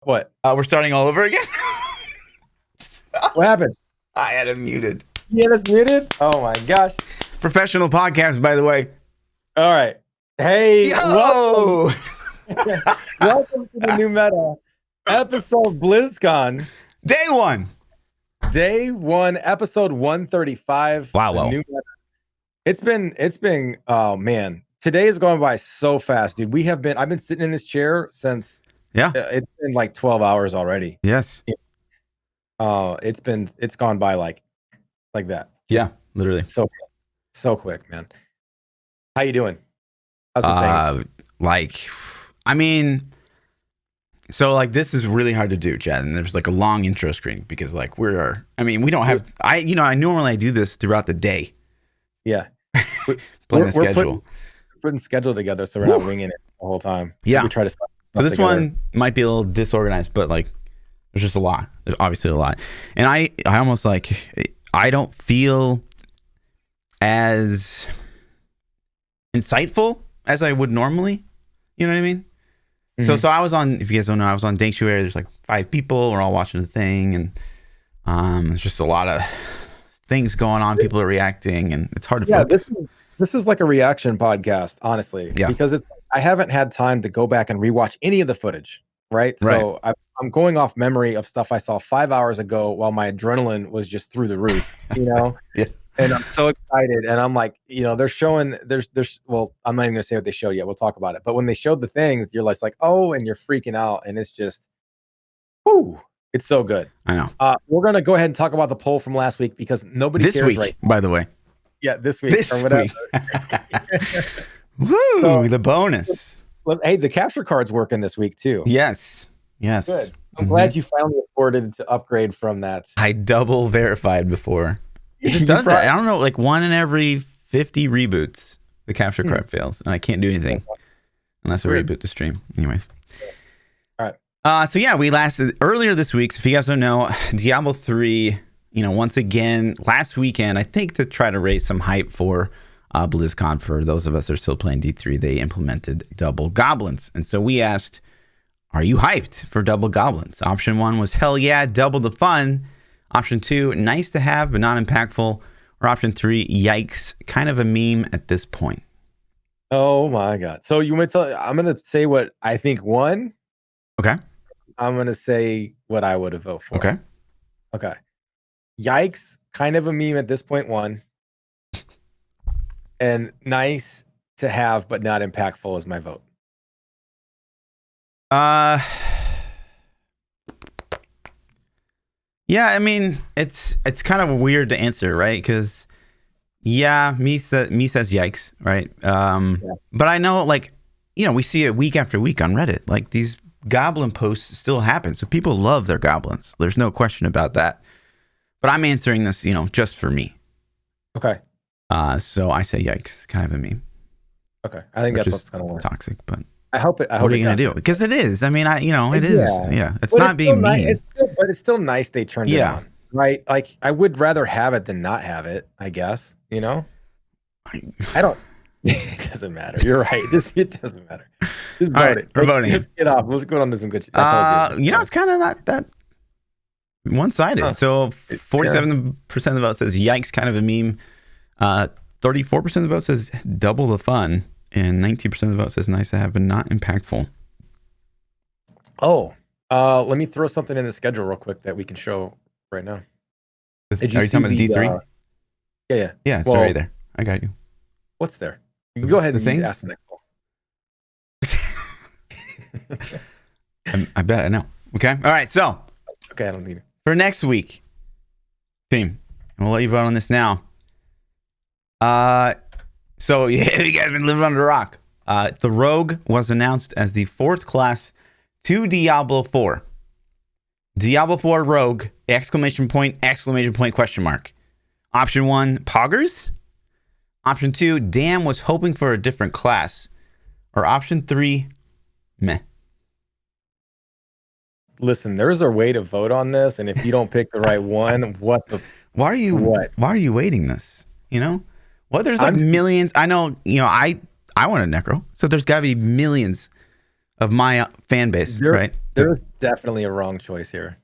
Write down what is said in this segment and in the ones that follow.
What? We're starting all over again. What happened? I had it muted. You had us muted? Oh my gosh. Professional podcast, by the way. All right. Hey, Yo! welcome to the new meta episode BlizzCon. Day one. Day one, episode 135. Wow. The new meta. It's been, oh man. Today is going by so fast, dude. I've been sitting in this chair since it's been like 12 hours already. Yes. It's gone by like that. Yeah, literally. So quick, man. How you doing? How's the things? This is really hard to do, Chad, and there's like a long intro screen because like we don't have I normally do this throughout the day. Yeah. Playing the schedule. Putting schedule together so we're not winging it the whole time. Yeah. We try to stop So this together. one might be a little disorganized, but like there's just a lot. There's obviously a lot. And I almost like I don't feel as insightful as I would normally. You know what I mean? Mm-hmm. So I was on, if you guys don't know, I was on Danctuary. There's like 5 people. We're all watching the thing, and there's just a lot of things going on. People are reacting, and it's hard to focus. This is like a reaction podcast, honestly. Yeah. Because I haven't had time to go back and rewatch any of the footage. Right. So I'm going off memory of stuff I saw 5 hours ago while my adrenaline was just through the roof, Yeah. And I'm so excited. And I'm like, they're showing well, I'm not even gonna say what they showed yet. We'll talk about it. But when they showed the things, you're like, oh, and you're freaking out. And it's just, whoo, it's so good. I know. We're gonna go ahead and talk about the poll from last week because nobody this cares week, right now. by the way. Yeah, this week or whatever. Woo, So, the bonus. Well, hey, the capture card's working this week too. Yes. Good. I'm glad you finally afforded to upgrade from that. I double verified before. It just does that. I don't know, like 1 in every 50 reboots, the capture card fails, and I can't do anything unless I reboot the stream. Anyways. All right. So yeah, we lasted earlier this week. So if you guys don't know, Diablo 3, once again, last weekend, I think to try to raise some hype for BlizzCon, for those of us that are still playing D3, they implemented double goblins. And so we asked, are you hyped for double goblins? Option 1 was hell yeah, double the fun. Option 2, nice to have but not impactful. Or option 3, yikes, kind of a meme at this point. Oh my God. So I'm going to say what I think won. Okay. I'm going to say what I would have voted for. Okay. Yikes, kind of a meme at this point, 1. And nice to have but not impactful is my vote. Yeah, I mean, it's kind of weird to answer, right? Because me says yikes, right? But I know, like, we see it week after week on Reddit. Like, these goblin posts still happen, so people love their goblins. There's no question about that. But I'm answering this, just for me. Okay. So I say yikes, kind of a meme. Okay, I think that's what's gonna work. Toxic, but I hope it. What are you gonna do? Because it is. I mean, it is. Yeah, it's but not being mean. But it's still nice they turned it on, right? Like, I would rather have it than not have it. I guess. I don't. It doesn't matter. You're right. It doesn't matter. Just vote it. We're voting. Let's get off. Let's go on to some good shit. It's kind of not that one-sided. Huh. So 47% of the vote says yikes, kind of a meme. 34% of the vote says double the fun, and 19% of the vote says nice to have but not impactful. Oh, let me throw something in the schedule real quick that we can show right now. Are you talking about the D3? Yeah. Yeah, it's right there. I got you. What's there? You can go ahead and ask the next one. I bet I know. Okay. All right. So. Okay, I don't need it. For next week, team, and we'll let you vote on this now. So yeah, you guys have been living under a rock. The Rogue was announced as the 4th class to Diablo 4. Diablo 4 Rogue, ! Question mark. Option 1, Poggers. Option 2, damn, was hoping for a different class. Or option 3, meh. Listen, there's a way to vote on this, and if you don't pick the right one, why are you waiting this? There's like millions. I know, I want a necro, so there's got to be millions of my fan base, right? There's definitely a wrong choice here.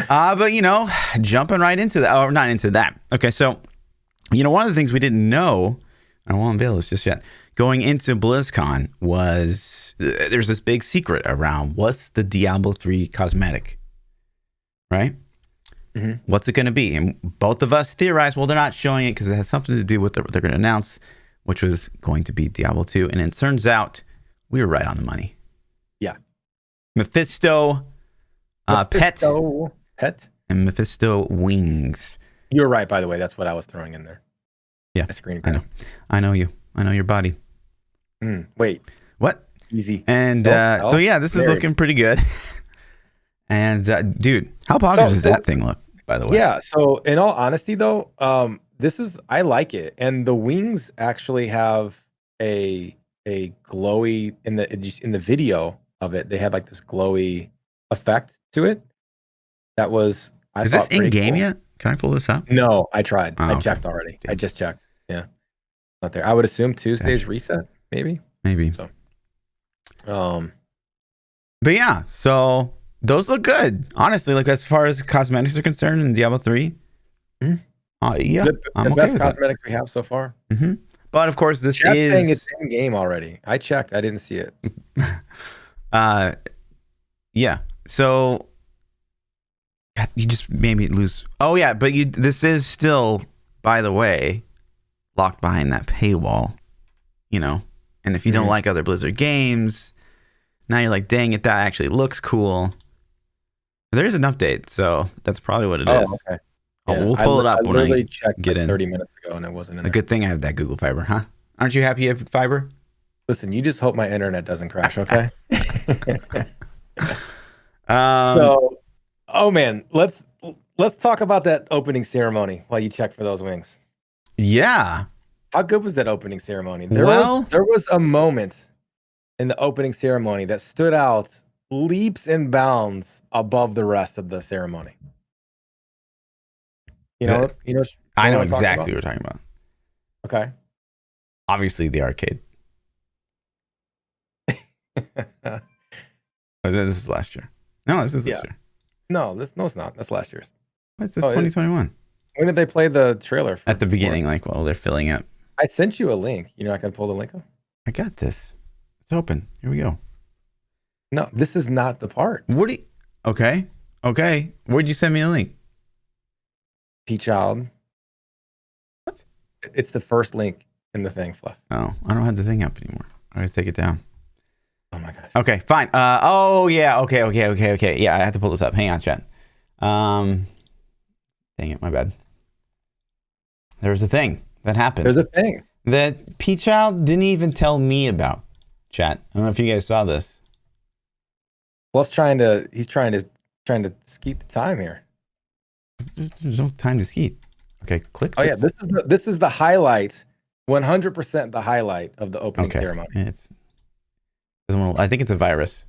But jumping right into that, or not into that. Okay, so one of the things we didn't know, I don't want to unveil this just yet, going into BlizzCon was there's this big secret around what's the Diablo 3 cosmetic, right? Mm-hmm. What's it going to be? And both of us theorized, well, they're not showing it because it has something to do with what they're going to announce, which was going to be Diablo 2. And it turns out we were right on the money. Yeah. Mephisto. Pet, and Mephisto wings. You're right, by the way. That's what I was throwing in there. Yeah, I know you. I know your body. Wait, what? Easy. And so yeah, this is looking pretty good. And dude, how popular does that thing look? By the way. Yeah. So in all honesty, though, I like it, and the wings actually have a glowy in the video of it. They had like this glowy effect to it. That was Is this in game yet? Can I pull this up? No, I tried. I checked already. I just checked. Yeah, not there. I would assume Tuesday's reset, maybe. So, but yeah, so those look good. Honestly, like as far as cosmetics are concerned in Diablo 3. Mm-hmm. Yeah, I'm the best cosmetics we have so far. Mm-hmm. But of course, this is saying it's in game already. I checked. I didn't see it. Yeah. So. God, you just made me lose. Oh yeah, but this is still, by the way, locked behind that paywall, And if you don't like other Blizzard games, now you're like, dang it, that actually looks cool. There's an update, so that's probably what it is. Okay. We'll pull it up when I checked get in. 30 minutes ago, and it wasn't in there. A good thing I have that Google Fiber, huh? Aren't you happy you have fiber? Listen, you just hope my internet doesn't crash, okay? So. Oh man, let's talk about that opening ceremony while you check for those wings. Yeah. How good was that opening ceremony? There was a moment in the opening ceremony that stood out leaps and bounds above the rest of the ceremony. I know exactly what you're talking about. Okay. Obviously the arcade. This was last year. No, this is this year. No, it's not. That's last year's. It's 2021. When did they play the trailer? At the beginning, they're filling up. I sent you a link. You're not going to pull the link up? I got this. It's open. Here we go. No, this is not the part. Okay. Where'd you send me a link? ThaPChild. What? It's the first link in the thing, Fluff. Oh, I don't have the thing up anymore. I gotta take it down. Oh my gosh. Okay, fine. Oh yeah. Okay. Yeah, I have to pull this up. Hang on, chat. Dang it, my bad. There was a thing that happened. There's a thing that ThaPChild didn't even tell me about. Chat. I don't know if you guys saw this. Well, he's trying to skeet the time here. There's no time to skeet. Okay, click. Oh yeah, this is the highlight. 100% the highlight of the opening ceremony. I think it's a virus.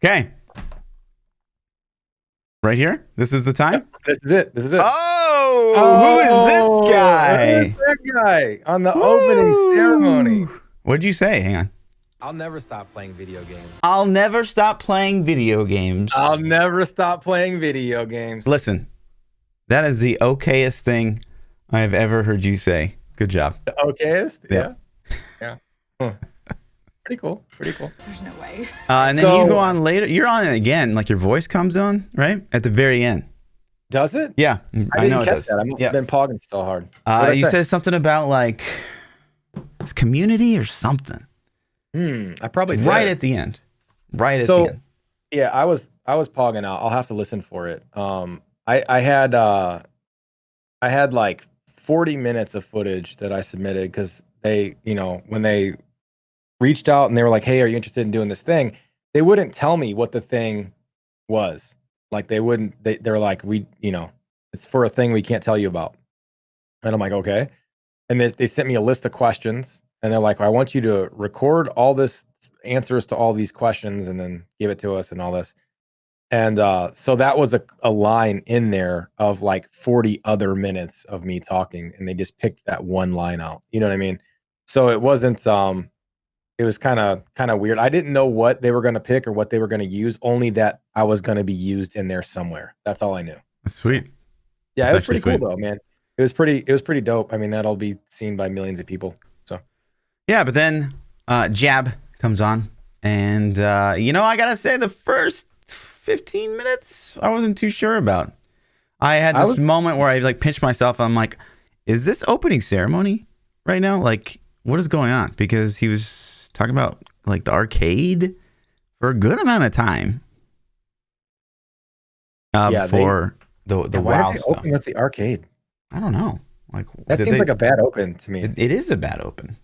Okay. Right here? This is the time? Yep, this is it. Oh, who is this guy? Who's that guy on the opening ceremony? What'd you say? Hang on. I'll never stop playing video games. I'll never stop playing video games. Listen, that is the okayest thing I have ever heard you say. Good job. The okayest? Yeah. Pretty cool. There's no way. And then you go on later. You're on it again. Like your voice comes on, right? At the very end. Does it? Yeah. I know it does. That. I must have been pogging so hard. You said something about like it's community or something. I probably did. Right at the end. The end. Yeah, I was pogging out. I'll have to listen for it. I had like 40 minutes of footage that I submitted because they, when they reached out and they were like, "Hey, are you interested in doing this thing?" They wouldn't tell me what the thing was. Like they wouldn't. They're like, it's for a thing we can't tell you about. And I'm like, okay. And they sent me a list of questions, and they're like, I want you to record all this answers to all these questions, and then give it to us and all this. And so that was a line in there of like 40 other minutes of me talking, and they just picked that one line out. You know what I mean? So it wasn't it was kind of weird. I didn't know what they were going to pick or what they were going to use, only that I was going to be used in there somewhere. That's all I knew. That's sweet. So, yeah, That's it was pretty cool sweet. though, man. It was pretty dope. I mean, that'll be seen by millions of people. So yeah, but then Jab comes on, and I gotta say the first 15 minutes I wasn't too sure about. I had this moment where I like pinched myself. I'm like, is this opening ceremony right now? Like, what is going on? Because he was talking about like the arcade for a good amount of time. For the why WoW did they stuff. open with the arcade? I don't know. Like that seems like a bad open to me. It is a bad open.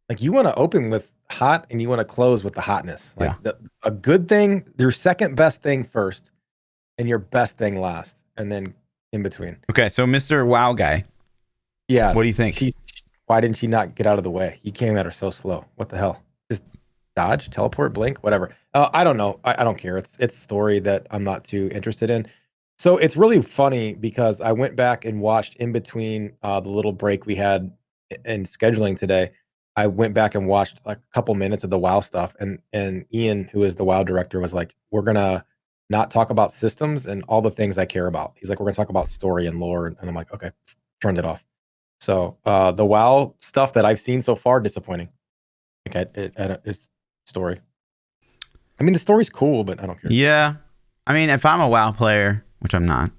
Like you want to open with hot and you want to close with the hotness. Like a good thing, your second best thing first, and your best thing last, and then in between. Okay, so Mr. WoW guy. Yeah. What do you think? Why didn't she not get out of the way? He came at her so slow. What the hell? Just dodge, teleport, blink, whatever. I don't know. I don't care. It's a story that I'm not too interested in. So it's really funny because I went back and watched in between the little break we had in scheduling today. I went back and watched like a couple minutes of the WoW stuff, and Ian, who is the WoW director, was like, "We're gonna not talk about systems and all the things I care about." He's like, "We're gonna talk about story and lore," and I'm like, "Okay," turned it off. So the WoW stuff that I've seen so far, disappointing. Like it's story. I mean, the story's cool, but I don't care. Yeah, I mean, if I'm a WoW player, which I'm not,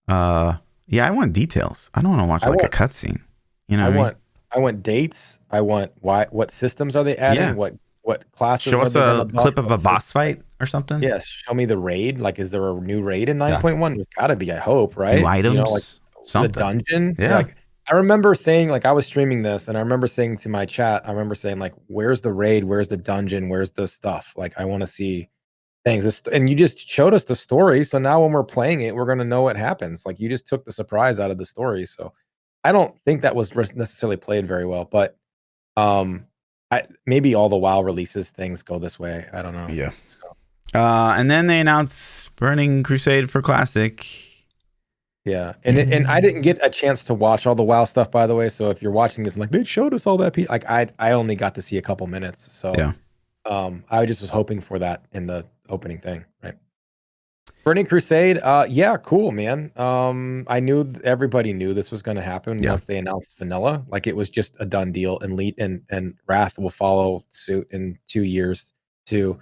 I want details. I don't want to watch a cutscene. You know, I want dates. I want what systems are they adding? Yeah. What classes? Show us a clip of a boss fight or something. Yes, show me the raid. Like, is there a new raid in 9.1? There's got to be. I hope, right? New items, like something. The dungeon. Yeah. Like, I remember saying, like, I was streaming this, and I remember saying to my chat, I remember saying, like, where's the raid? Where's the dungeon? Where's the stuff? Like, I want to see things. And you just showed us the story, so now when we're playing it, we're gonna know what happens. Like, you just took the surprise out of the story. So I don't think that was necessarily played very well, but maybe all the WoW releases things go this way. I don't know. Yeah. So. And then they announced Burning Crusade for Classic. Yeah, and I didn't get a chance to watch all the WoW stuff, by the way. So if you're watching this, like they showed us all that, like I only got to see a couple minutes. So yeah, I just was hoping for that in the opening thing, right? Burning Crusade, yeah, cool, man. I knew everybody knew this was going to happen once they announced vanilla. Like it was just a done deal, and Wrath will follow suit in 2 years too.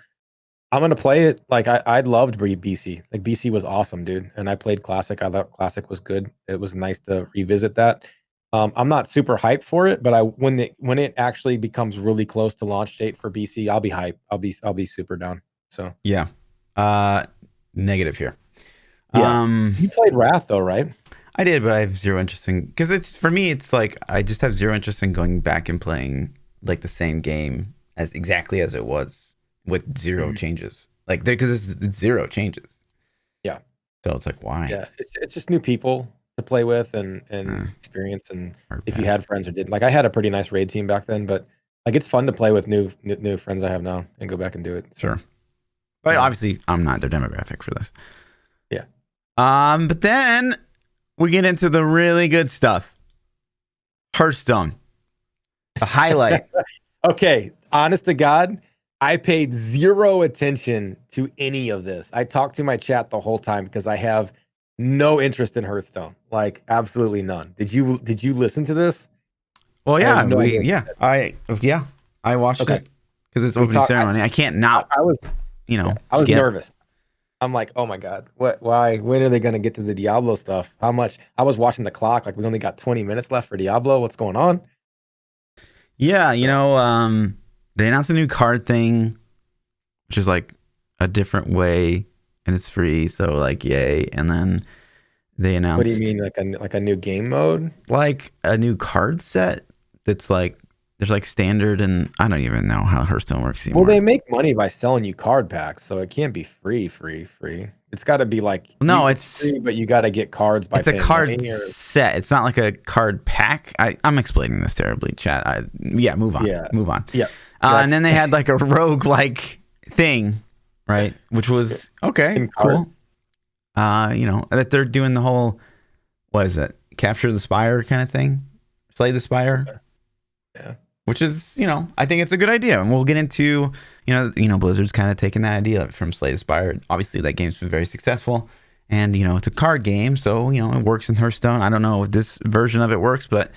I'm gonna play it. Like I loved BC. Like BC was awesome, dude. And I played Classic. I thought Classic was good. It was nice to revisit that. I'm not super hyped for it, but when it actually becomes really close to launch date for BC, I'll be hyped. I'll be super down. So yeah. Negative here. Yeah. You played Wrath though, right? I did, but I have zero interest in, because it's, for me, it's like I just have zero interest in going back and playing like the same game as exactly as it was with zero changes. Like because it's zero changes. Yeah. So it's like, why? Yeah, it's just new people to play with and experience, and if you had friends or didn't. Like I had a pretty nice raid team back then, but like it's fun to play with new friends I have now and go back and do it. So. Sure. But obviously, I'm not their demographic for this. Yeah. But then we get into the really good stuff. Hearthstone, the highlight. Okay, honest to God, I paid zero attention to any of this. I talked to my chat the whole time because I have no interest in Hearthstone, like absolutely none. Did you listen to this? Well, yeah, I watched it because it's opening ceremony. I can't not. I was nervous. I'm like, oh my God, why? When are they going to get to the Diablo stuff? How much? I was watching the clock. Like we only got 20 minutes left for Diablo. What's going on? Yeah, they announced a new card thing, which is like a different way, and it's free. So like, yay! And then they announced. What do you mean, like a new game mode? Like a new card set that's like. There's like standard, and I don't even know how Hearthstone works anymore. Well, they make money by selling you card packs, so it can't be free. It's got to be like it's free, but you got to get cards by. It's a card set. It's not like a card pack. I'm explaining this terribly, chat. Move on. Yeah, move on. Yeah. And then they had like a rogue like thing, right? Which was okay, In cool. cards. You know, that they're doing the whole, what is it? Capture the Spire kind of thing? Slay the Spire? Yeah. Which is, you know, I think it's a good idea. And we'll get into, you know, Blizzard's kind of taking that idea from Slay the Spire. Obviously, that game's been very successful. And, you know, it's a card game, so, you know, it works in Hearthstone. I don't know if this version of it works, but,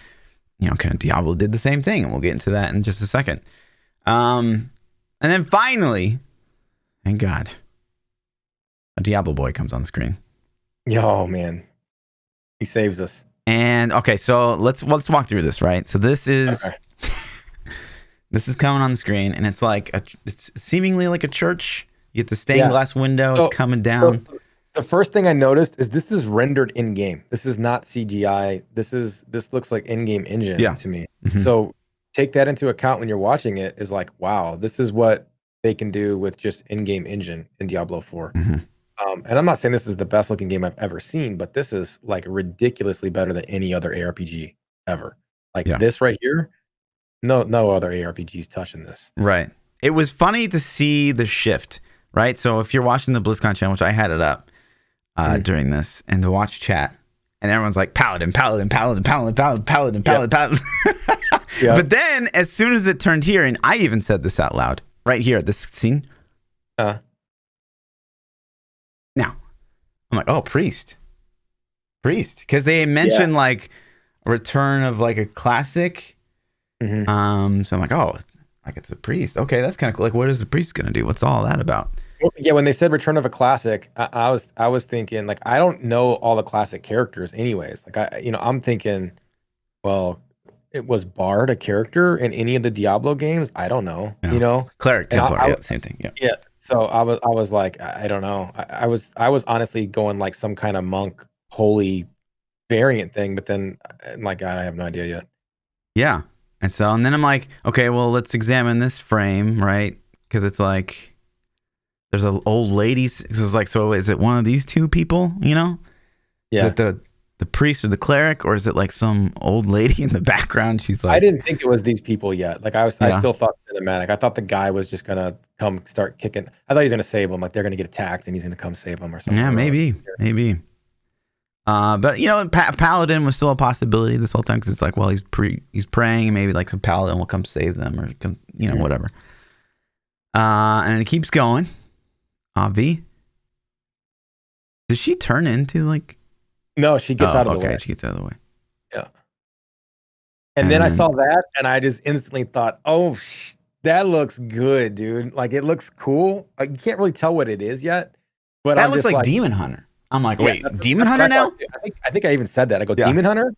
you know, kind of Diablo did the same thing. And we'll get into that in just a second. And then finally, thank God, a Diablo boy comes on the screen. Oh, man. He saves us. And, okay, so let's walk through this, right? So this is... Okay. This is coming on the screen, and it's like it's seemingly like a church. You get the stained glass window. It's coming down. So the first thing I noticed is this is rendered in game. This is not CGI. This looks like in-game engine to me. Mm-hmm. So take that into account when you're watching it. Is like, wow, this is what they can do with just in-game engine in Diablo 4. Mm-hmm. And I'm not saying this is the best looking game I've ever seen, but this is like ridiculously better than any other ARPG ever. Like this right here. No other ARPGs touching this. Right. It was funny to see the shift, right? So if you're watching the BlizzCon channel, which I had it up during this, and to watch chat, and everyone's like, Paladin. But then, as soon as it turned here, and I even said this out loud, right here at this scene. Now, I'm like, oh, priest. Because they mentioned like a return of like a classic. Mm-hmm. So I'm like, oh, like it's a priest. Okay, that's kind of cool. Like, what is the priest gonna do? What's all that about? Well, yeah, when they said Return of a Classic, I was thinking like I don't know all the classic characters, anyways. Like I'm thinking, well, it was Bard a character in any of the Diablo games? I don't know. No. You know, Cleric, Templar, same thing. Yeah. So I was like, I don't know. I was honestly going like some kind of monk holy variant thing, but then my God, I have no idea yet. Yeah. And then I'm like, okay, well, let's examine this frame, right? Because it's like, there's an old lady. So it's like, so is it one of these two people, you know? Yeah. Is it the priest or the cleric, or is it like some old lady in the background? She's like, I didn't think it was these people yet. Like I still thought cinematic. I thought the guy was just going to come start kicking. I thought he was going to save them. Like they're going to get attacked and he's going to come save them or something. Yeah, maybe. But you know, Paladin was still a possibility this whole time because it's like, well, he's praying, and maybe like some Paladin will come save them or come, you know, whatever. And it keeps going. Avi, does she turn into like? No, she gets out of the way. Okay, she gets out of the way. Yeah. And then I saw that, and I just instantly thought, oh, that looks good, dude. Like it looks cool. Like, you can't really tell what it is yet, but that looks like Demon Hunter. I'm like, wait, Demon Hunter now? I think I even said that. I go, Demon Hunter?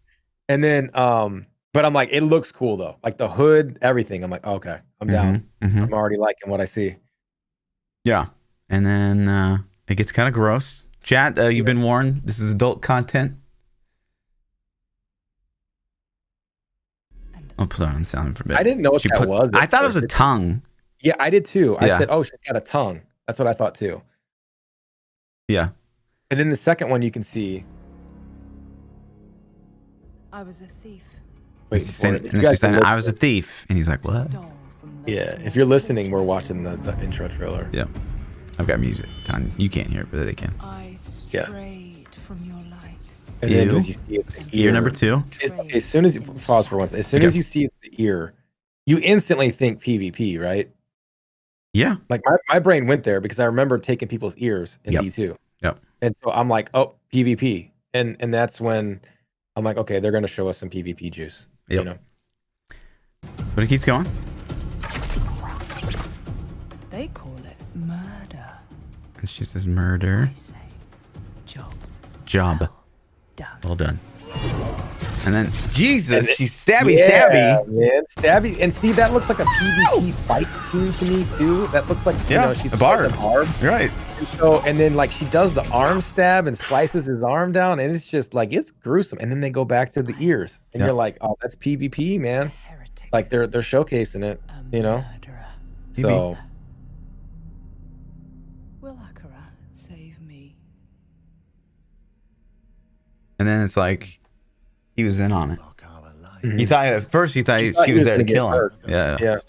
And then, but I'm like, it looks cool though. Like the hood, everything. I'm like, okay, I'm down. Mm-hmm. I'm already liking what I see. Yeah. And then it gets kind of gross. Chat, you've been warned. This is adult content. I'll put on sound for a bit. I didn't know what that was. I thought it was a tongue. Yeah, I did too. I said, oh, she's got a tongue. That's what I thought too. Yeah. And then the second one you can see. I was a thief. Wait, she's saying, I was a thief. And he's like, what? Yeah, if you're listening, we're watching the intro trailer. Yeah. I've got music on. You can't hear it, but they can. I strayed from your light. And then as you see it's the ear number 2. As soon as you pause for once, as soon as you see it's the ear, you instantly think PvP, right? Yeah. Like my brain went there because I remember taking people's ears in D2. Yep. And so I'm like, oh, PvP. And that's when I'm like, okay, they're going to show us some PvP juice. Yep. You know? But it keeps going. They call it murder. And she says murder. I say Job. Well done. And then, Jesus, she's stabby. Man, stabby. And see, that looks like a PvP fight scene to me, too. That looks like, you know, she's a bard. Right. And then, like, she does the arm stab and slices his arm down, and it's just, like, it's gruesome. And then they go back to the ears, and you're like, oh, that's PvP, man. Like, they're showcasing it, you know? So. Will Akara save me? And then it's like, he was in on it. Mm-hmm. You thought at first she was there to kill him. Hurt. Yeah.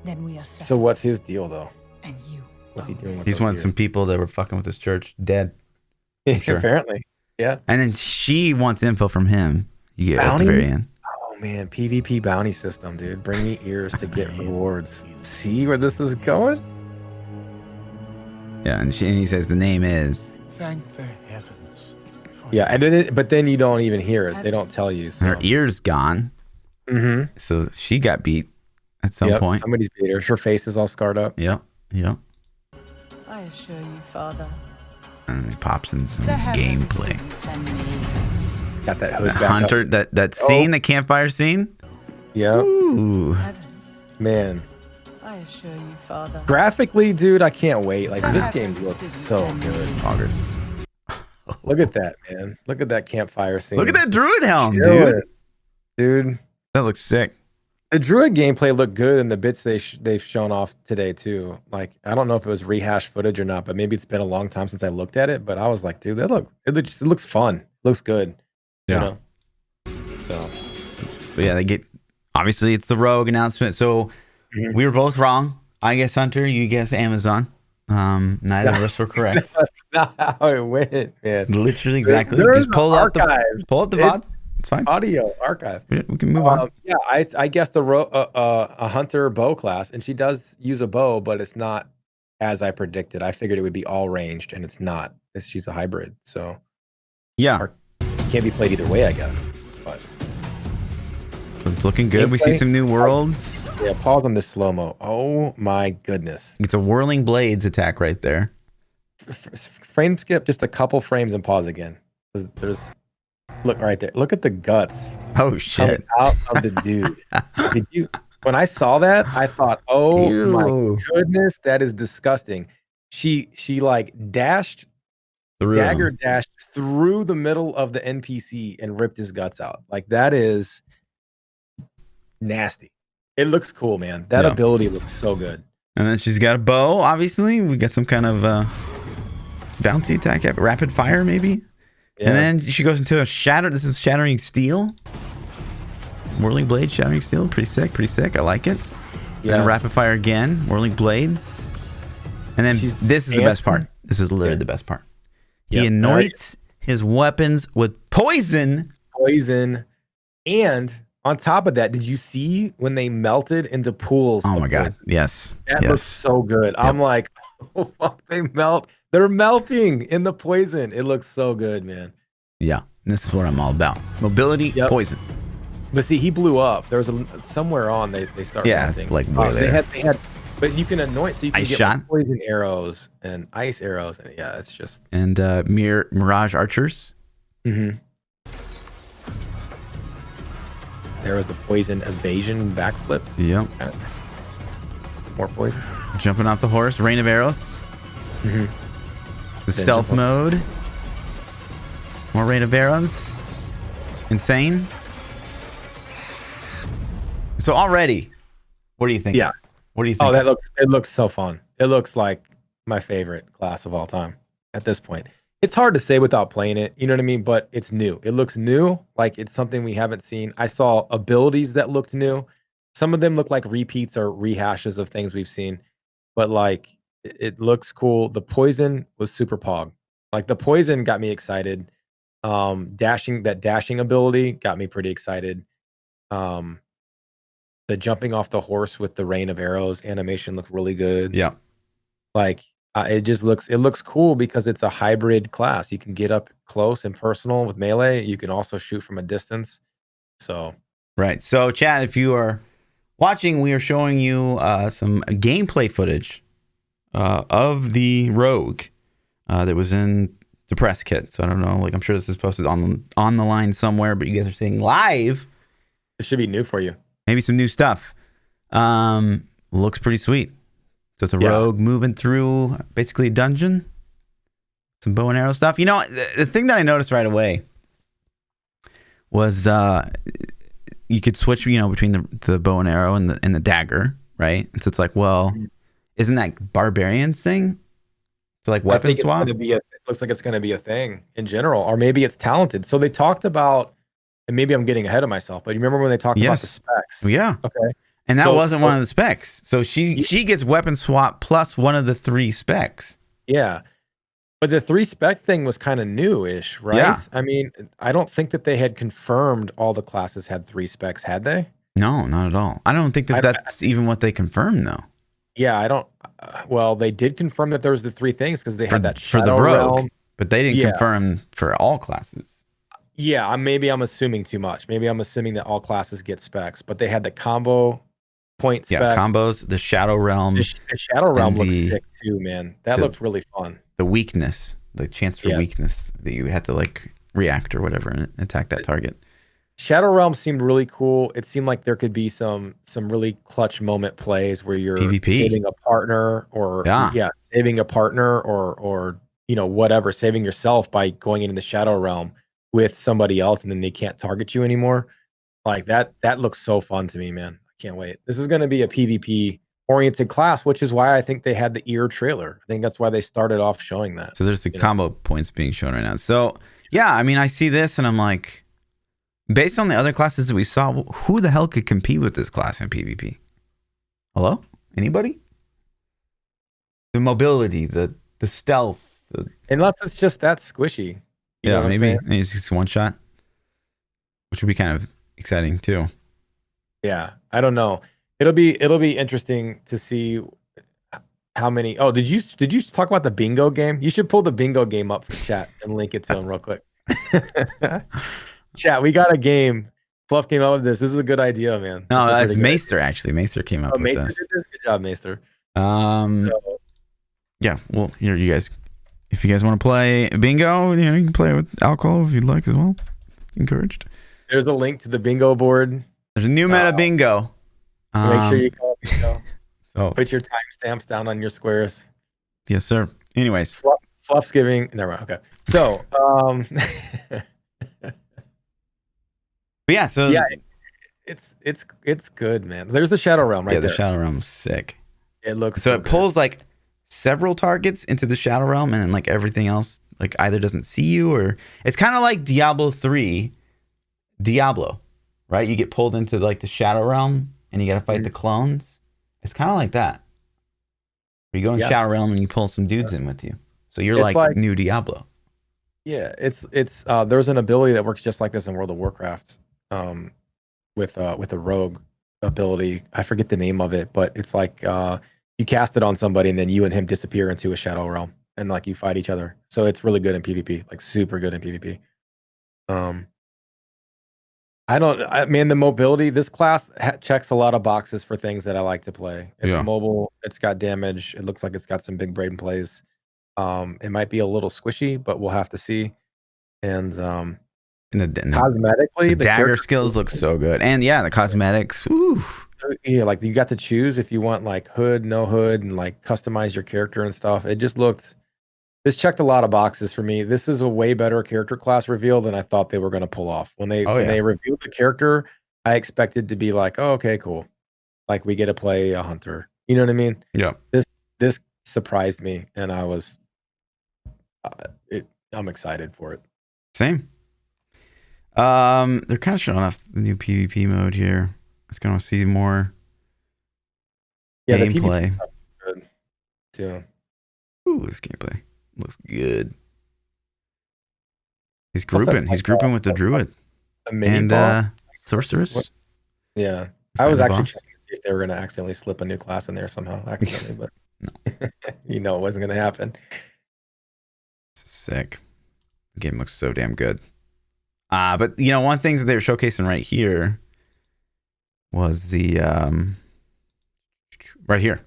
Then we are So what's his deal though? and you. What's he doing with He's those wanted ears? some people that were fucking with his church dead. Sure. Apparently. Yeah. And then she wants info from him. You get at the Bounty? very end. Oh man, PvP bounty system, dude. Bring me ears to get rewards. See where this is going? Yeah, and he says the name is. Thank the heavens. Yeah, and but then you don't even hear it. They don't tell you. So. Her ear's gone. Mm-hmm. So she got beat at some point. Somebody's beat her. Her face is all scarred up. Yep. I assure you, Father. And then he pops in some The heavens gameplay. didn't send me. Got that hood The back hunter, up. that scene, the campfire scene. Yeah. Ooh. Heavens. Man. I assure you, Father. Graphically, dude, I can't wait. Like, The this game heavens looks didn't so send me. good. August. Look at that, man. Look at that campfire scene. Look at that druid helm, Chilling. Dude. That looks sick. The druid gameplay looked good in the bits they've shown off today too. Like, I don't know if it was rehashed footage or not, but maybe it's been a long time since I looked at it. But I was like, dude, it looks fun. Looks good. Yeah. You know? So. But yeah, they get. Obviously, it's the Rogue announcement. So we were both wrong. I guess Hunter, you guess Amazon. Neither of us were correct. That's not how it went, man. Literally exactly. There is Just pull an up the archive. VOD. It's fine. Audio archive. We can move on. Yeah, I guess a hunter bow class, and she does use a bow, but it's not as I predicted. I figured it would be all ranged, and it's not. She's a hybrid, so Yeah, it can't be played either way, I guess. But it's looking good. We see Gameplay? some new worlds. yeah, pause on this slow mo. Oh my goodness! It's a whirling blades attack right there. Frame skip just a couple frames and pause again. There's look right there. Look at the guts Oh coming shit! out of the dude. Did you? When I saw that, I thought, "Oh Ew. my goodness, that is disgusting." She like dagger dashed through the middle of the NPC and ripped his guts out. Like, that is nasty. It looks cool, man. That Yeah. ability looks so good. And then she's got a bow. Obviously, we got some kind of bouncy attack, rapid fire maybe. Yeah. And then she goes into a shatter. This is shattering steel. Whirling blade, shattering steel. Pretty sick. I like it. yeah. And rapid fire again. Whirling blades. And then She's this is the best part. dancing. This is literally Yeah. the best part. He Yep. anoints his weapons with poison. Poison. And on top of that, did you see when they melted into pools? Oh of my god. poison? Yes. That yes. looks so good. I'm like, oh fuck, they melt. They're melting in the poison. It looks so good, man. Yeah. This is what I'm all about. Mobility, Yep. poison. But see, he blew up. There was somewhere on they started. Yeah, melting. it's like way they there. had, but you can anoint, so you can Ice get shot? like poison arrows and ice arrows, and yeah, it's just. And Mirage Archers. Mm-hmm. There was the poison evasion backflip. Yep. More poison. Jumping off the horse. Rain of arrows. Mm-hmm. The stealth jump mode. More rain of arrows. Insane. So already, what do you think? Yeah. What do you think? Oh, it looks so fun. It looks like my favorite class of all time at this point. It's hard to say without playing it, you know what I mean? But it's new. It looks new, like it's something we haven't seen. I saw abilities that looked new. Some of them look like repeats or rehashes of things we've seen, but like it looks cool. The poison was super pog. Like, the poison got me excited. Dashing ability got me pretty excited. The jumping off the horse with the rain of arrows animation looked really good. Yeah. Like, it looks cool because it's a hybrid class. You can get up close and personal with melee. You can also shoot from a distance. So Right. So, Chad, if you are watching, we are showing you some gameplay footage of the Rogue that was in the press kit. So I don't know. Like, I'm sure this is posted on the line somewhere, but you guys are seeing live. it should be new for you. Maybe some new stuff. Looks pretty sweet. So it's a Yeah. rogue moving through basically a dungeon. Some bow and arrow stuff. You know, the thing that I noticed right away was you could switch, you know, between the bow and arrow and the dagger, right? And so it's like, well, isn't that barbarian's thing? To like weapon swap? It looks like it's going to be a thing in general, or maybe it's talented. So they talked about, and maybe I'm getting ahead of myself, but you remember when they talked about the Yes. specs? Yeah. Okay. And that So- wasn't one of the specs. So she gets weapon swap plus one of the 3 specs. Yeah. But the 3 spec thing was kind of new-ish, right? Yeah. I mean, I don't think that they had confirmed all the classes had 3 specs, had they? No, not at all. I don't think that that's even what they confirmed, though. Yeah, I don't. Well, they did confirm that there was the 3 things because they had that For the Shadow rogue, Realm. but they didn't Yeah. confirm for all classes. Yeah, maybe I'm assuming too much. Maybe I'm assuming that all classes get specs, but they had the combo point spec. Yeah, combos, the Shadow Realm, The Shadow Realm and looks the- sick too, man. That looked really fun. the weakness, the chance for Yeah. weakness that you had to like react or whatever and attack that target. Shadow Realm seemed really cool. It seemed like there could be some really clutch moment plays where you're PvP. saving a partner or saving a partner or whatever, saving yourself by going into the Shadow Realm with somebody else and then they can't target you anymore. Like that looks so fun to me, man. I can't wait. This is going to be a PvP oriented class, which is why I think they had the ear trailer. I think that's why they started off showing that. So there's the combo points being shown right now. So yeah, I mean, I see this and I'm like, based on the other classes that we saw, who the hell could compete with this class in PvP? Hello? Anybody? The mobility, the stealth. Unless it's just that squishy. You know what I'm saying? Maybe it's just one shot, which would be kind of exciting too. Yeah, I don't know. It'll be interesting to see how many. Oh, did you talk about the bingo game? You should pull the bingo game up for chat and link it to him real quick. Chat, we got a game. Fluff came up with this. This is a good idea, man. No, that's Maester actually. Maester came up with Maester this. did this? Good job, Maester. Yeah. Well, here you guys. If you guys want to play bingo, you can play with alcohol if you'd like as well. Encouraged. There's a link to the bingo board. There's a new meta bingo. Make sure you call it bingo. So put your timestamps down on your squares. Yes, sir. Anyways, Fluff's giving. Never mind. Okay. So, but yeah. So yeah, it's good, man. There's the Shadow Realm right there. Yeah, the Shadow Realm's sick. It looks so so it good. pulls like several targets into the Shadow Realm, and then like everything else like either doesn't see you or it's kind of like Diablo 3, Diablo, right? You get pulled into like the Shadow Realm and you got to fight the clones. It's kind of like that. You go in Shadow Realm and you pull some dudes in with you. So you're like new Diablo. Yeah, it's there's an ability that works just like this in World of Warcraft, with a rogue ability. I forget the name of it, but it's like you cast it on somebody and then you and him disappear into a Shadow Realm and like you fight each other. So it's really good in PvP, like super good in PvP. Man, the mobility, this class checks a lot of boxes for things that I like to play. It's mobile, it's got damage, it looks like it's got some big brain plays. It might be a little squishy, but we'll have to see. And cosmetically, the dagger skills look so good. And yeah, the cosmetics, yeah, like you got to choose if you want like hood, no hood, and like customize your character and stuff. It just looked, this checked a lot of boxes for me. This is a way better character class reveal than I thought they were going to pull off. When they revealed the character, I expected to be like, oh, okay, cool. Like we get to play a hunter. You know what I mean? Yeah. This surprised me, and I was, I'm excited for it. Same. They're kind of showing off the new PvP mode here. It's going to see more gameplay. Good too. Ooh, this gameplay looks good. He's grouping. He's grouping with the druid and sorceress. Yeah, I was actually checking to see if they were going to accidentally slip a new class in there somehow, accidentally, but no. It wasn't going to happen. Sick. The game looks so damn good. But one thing that they were showcasing right here was the right here,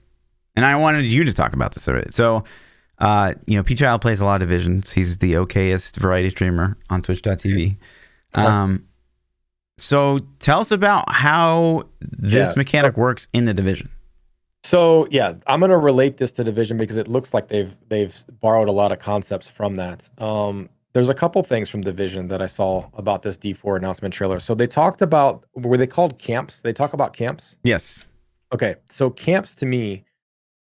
and I wanted you to talk about this a bit. So, ThaPChild plays a lot of divisions. He's the okayest variety streamer on Twitch.tv. So tell us about how this mechanic works in the division. So yeah, I'm gonna relate this to division because it looks like they've borrowed a lot of concepts from that. There's a couple things from division that I saw about this D4 announcement trailer. So they talked about, were they called camps? They talk about camps? Yes. Okay, so camps to me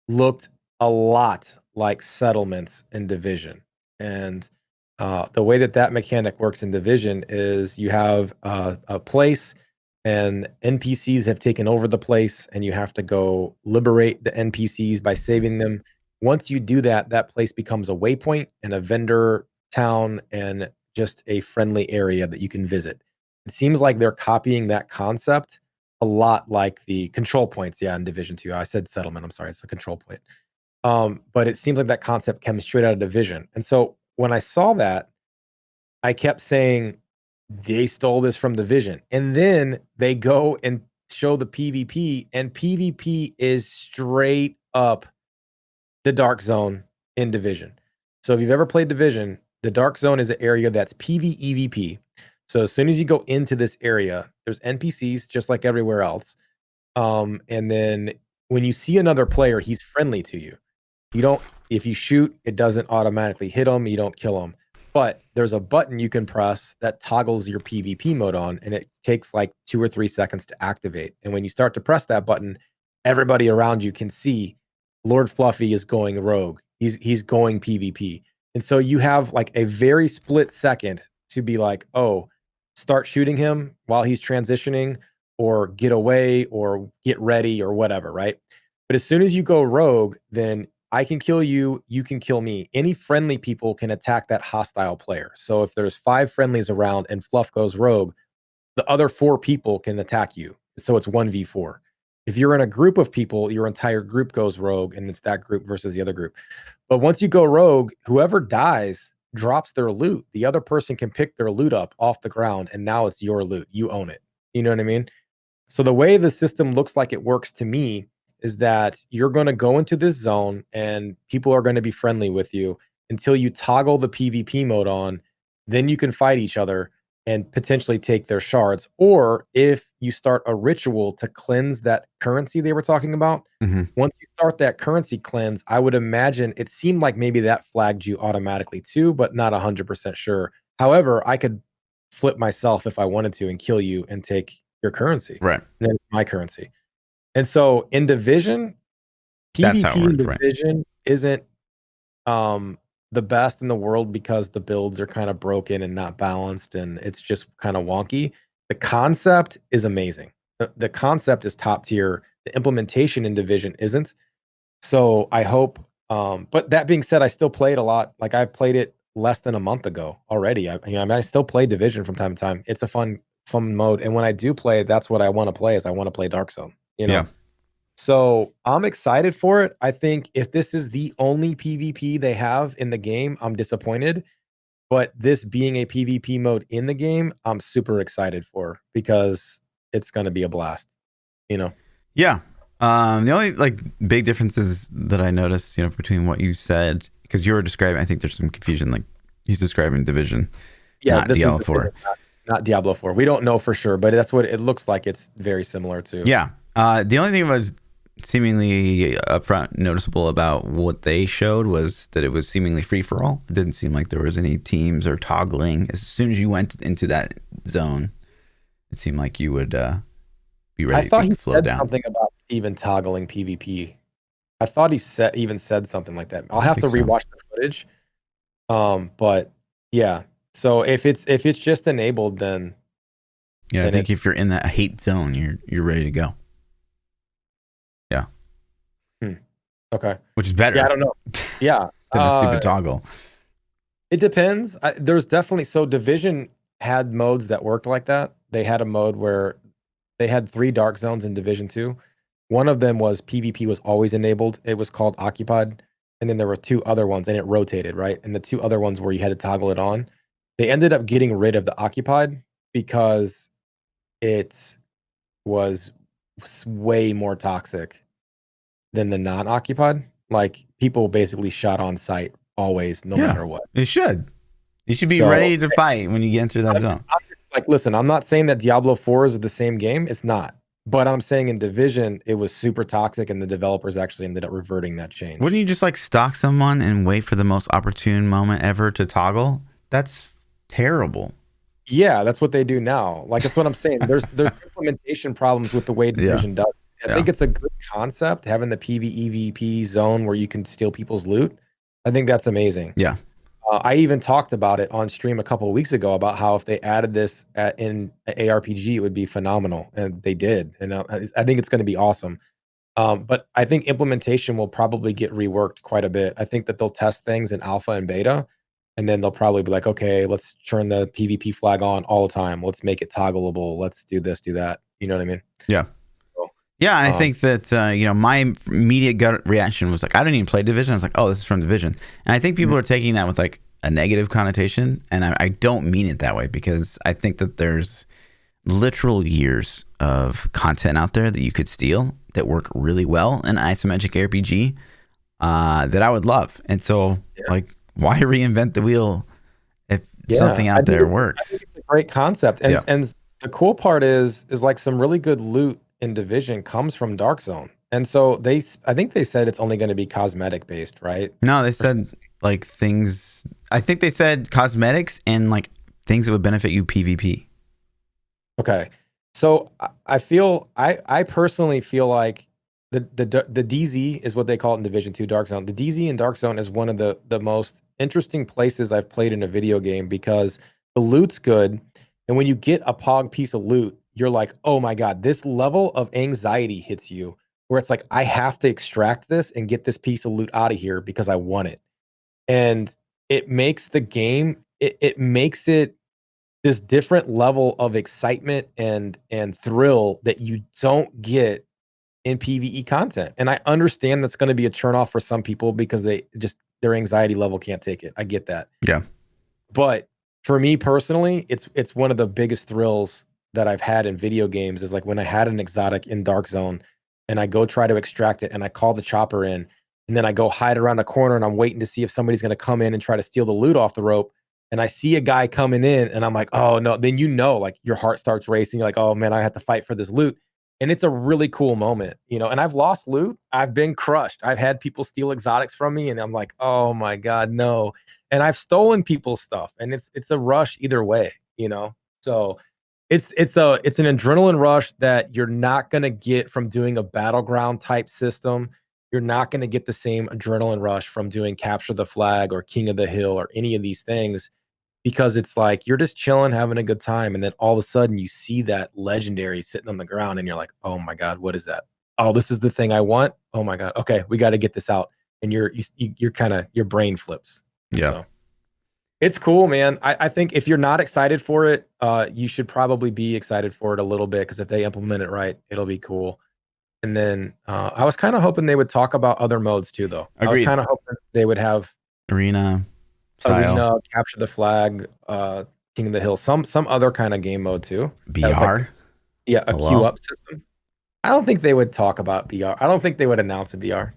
looked a lot like settlements in division. And the way that mechanic works in division is you have a place and NPCs have taken over the place, and you have to go liberate the NPCs by saving them. Once you do that, that place becomes a waypoint and a vendor town and just a friendly area that you can visit. It seems like they're copying that concept a lot like the control points, yeah, in Division 2. I said settlement, I'm sorry, it's a control point. But it seems like that concept came straight out of Division. And so when I saw that, I kept saying, they stole this from Division. And then they go and show the PvP, and PvP is straight up the Dark Zone in Division. So if you've ever played Division, the Dark Zone is an area that's PvEVP. So as soon as you go into this area, there's NPCs just like everywhere else. And then when you see another player, he's friendly to you. You don't, if you shoot, it doesn't automatically hit him. You don't kill him. But there's a button you can press that toggles your PvP mode on, and it takes like 2 or 3 seconds to activate. And when you start to press that button, everybody around you can see Lord Fluffy is going rogue. He's going PvP. And so you have like a very split second to be like, oh, start shooting him while he's transitioning, or get away, or get ready, or whatever, right? But as soon as you go rogue, then I can kill you, you can kill me. Any friendly people can attack that hostile player. So if there's 5 friendlies around and Fluff goes rogue, the other 4 people can attack you. So it's 1v4. If you're in a group of people, your entire group goes rogue, and it's that group versus the other group. But once you go rogue, whoever dies drops their loot. The other person can pick their loot up off the ground, and now it's your loot. You own it. You know what I mean? So the way the system looks like it works to me is that you're going to go into this zone and people are going to be friendly with you until you toggle the PvP mode on. Then you can fight each other and potentially take their shards. Or if you start a ritual to cleanse that currency they were talking about, once you start that currency cleanse, I would imagine it seemed like maybe that flagged you automatically too, but not 100% sure. However, I could flip myself if I wanted to and kill you and take your currency. Right. And then it's my currency. And so in Division, PvP in Division isn't the best in the world because the builds are kind of broken and not balanced, and it's just kind of wonky. The concept is amazing. The concept is top tier. The implementation in Division isn't. So I hope, but that being said, I still play it a lot. Like I played it less than a month ago already. I still play Division from time to time. It's a fun mode. And when I do play, that's what I want to play, is I want to play Dark Zone. You know? Yeah. So I'm excited for it. I think if this is the only PvP they have in the game, I'm disappointed. But this being a PvP mode in the game, I'm super excited for, because it's going to be a blast. You know? Yeah. The only like big differences that I noticed, you know, between what you said, because you were describing, I think there's some confusion. Like he's describing Division, not Diablo 4. Not Diablo 4. We don't know for sure, but that's what it looks like. It's very similar to. Yeah. The only thing that was seemingly upfront noticeable about what they showed was that it was seemingly free for all. It didn't seem like there was any teams or toggling. As soon as you went into that zone, it seemed like you would be ready to flow down. Something about even toggling PvP. I thought he said something like that. I'll have to rewatch the footage. But yeah. So if it's just enabled, then yeah, I think if you're in that hate zone, you're ready to go. Yeah. Okay. Which is better. Yeah, I don't know. Yeah. Than a stupid toggle. It depends. There's definitely, so Division had modes that worked like that. They had a mode where they had 3 dark zones in Division 2. One of them was PvP was always enabled. It was called Occupied. And then there were 2 other ones, and it rotated, right? And the 2 other ones where you had to toggle it on. They ended up getting rid of the Occupied because it was way more toxic than the non-occupied. Like people basically shot on sight always, no matter what. You should be ready to fight when you get into that zone. I'm just like, listen, I'm not saying that Diablo 4 is the same game. It's not. But I'm saying in Division, it was super toxic, and the developers actually ended up reverting that change. Wouldn't you just like stalk someone and wait for the most opportune moment ever to toggle? That's terrible. Yeah, that's what they do now. Like, that's what I'm saying. There's implementation problems with the way Division does. I think it's a good concept, having the PvEVP zone where you can steal people's loot. I think that's amazing. Yeah. I even talked about it on stream a couple of weeks ago about how if they added this in ARPG, it would be phenomenal, and they did. And I think it's going to be awesome. But I think implementation will probably get reworked quite a bit. I think that they'll test things in alpha and beta, and then they'll probably be like, okay, let's turn the PvP flag on all the time. Let's make it toggleable. Let's do this, do that. You know what I mean? Yeah. So, Yeah, and I think that my immediate gut reaction was like, I didn't even play Division. I was like, oh, this is from Division, and I think people are taking that with like a negative connotation, and I don't mean it that way, because I think that there's literal years of content out there that you could steal that work really well in isometric RPG that I would love, and so like, why reinvent the wheel if something out there works? I think it's a great concept, and the cool part is like some really good loot in Division comes from Dark Zone, and so I think they said it's only going to be cosmetic based, right? No, they said like things. I think they said cosmetics and like things that would benefit you PvP. Okay, so I personally feel like the DZ is what they call it in Division 2 Dark Zone. The DZ in Dark Zone is one of the most interesting places I've played in a video game, because the loot's good, and when you get a pog piece of loot, you're like, oh my god, this level of anxiety hits you, where it's like, I have to extract this and get this piece of loot out of here because I want it. And it makes the game, it makes it this different level of excitement and thrill that you don't get in PvE content. And I understand that's going to be a turn off for some people because their anxiety level can't take it. I get that. Yeah. But for me personally, it's one of the biggest thrills that I've had in video games, is like when I had an exotic in Dark Zone and I go try to extract it and I call the chopper in, and then I go hide around a corner and I'm waiting to see if somebody's going to come in and try to steal the loot off the rope. And I see a guy coming in and I'm like, oh no, then like your heart starts racing. You're like, oh man, I have to fight for this loot. And it's a really cool moment, and I've lost loot. I've been crushed. I've had people steal exotics from me and I'm like, oh my God, no. And I've stolen people's stuff, and it's a rush either way, So it's an adrenaline rush that you're not going to get from doing a battleground type system. You're not going to get the same adrenaline rush from doing Capture the Flag or King of the Hill or any of these things, because it's like you're just chilling, having a good time, and then all of a sudden you see that legendary sitting on the ground and you're like, oh my God, what is that? Oh, this is the thing I want. Oh my God. Okay, we got to get this out. And you're kind of, your brain flips. Yeah. So it's cool, man. I think if you're not excited for it, you should probably be excited for it a little bit, because if they implement it right, it'll be cool. And then I was kind of hoping they would talk about other modes too, though. Agreed. I was kind of hoping they would have Arena, Capture the Flag, King of the Hill, some other kind of game mode too. BR. A queue up system. I don't think they would talk about BR. I don't think they would announce a BR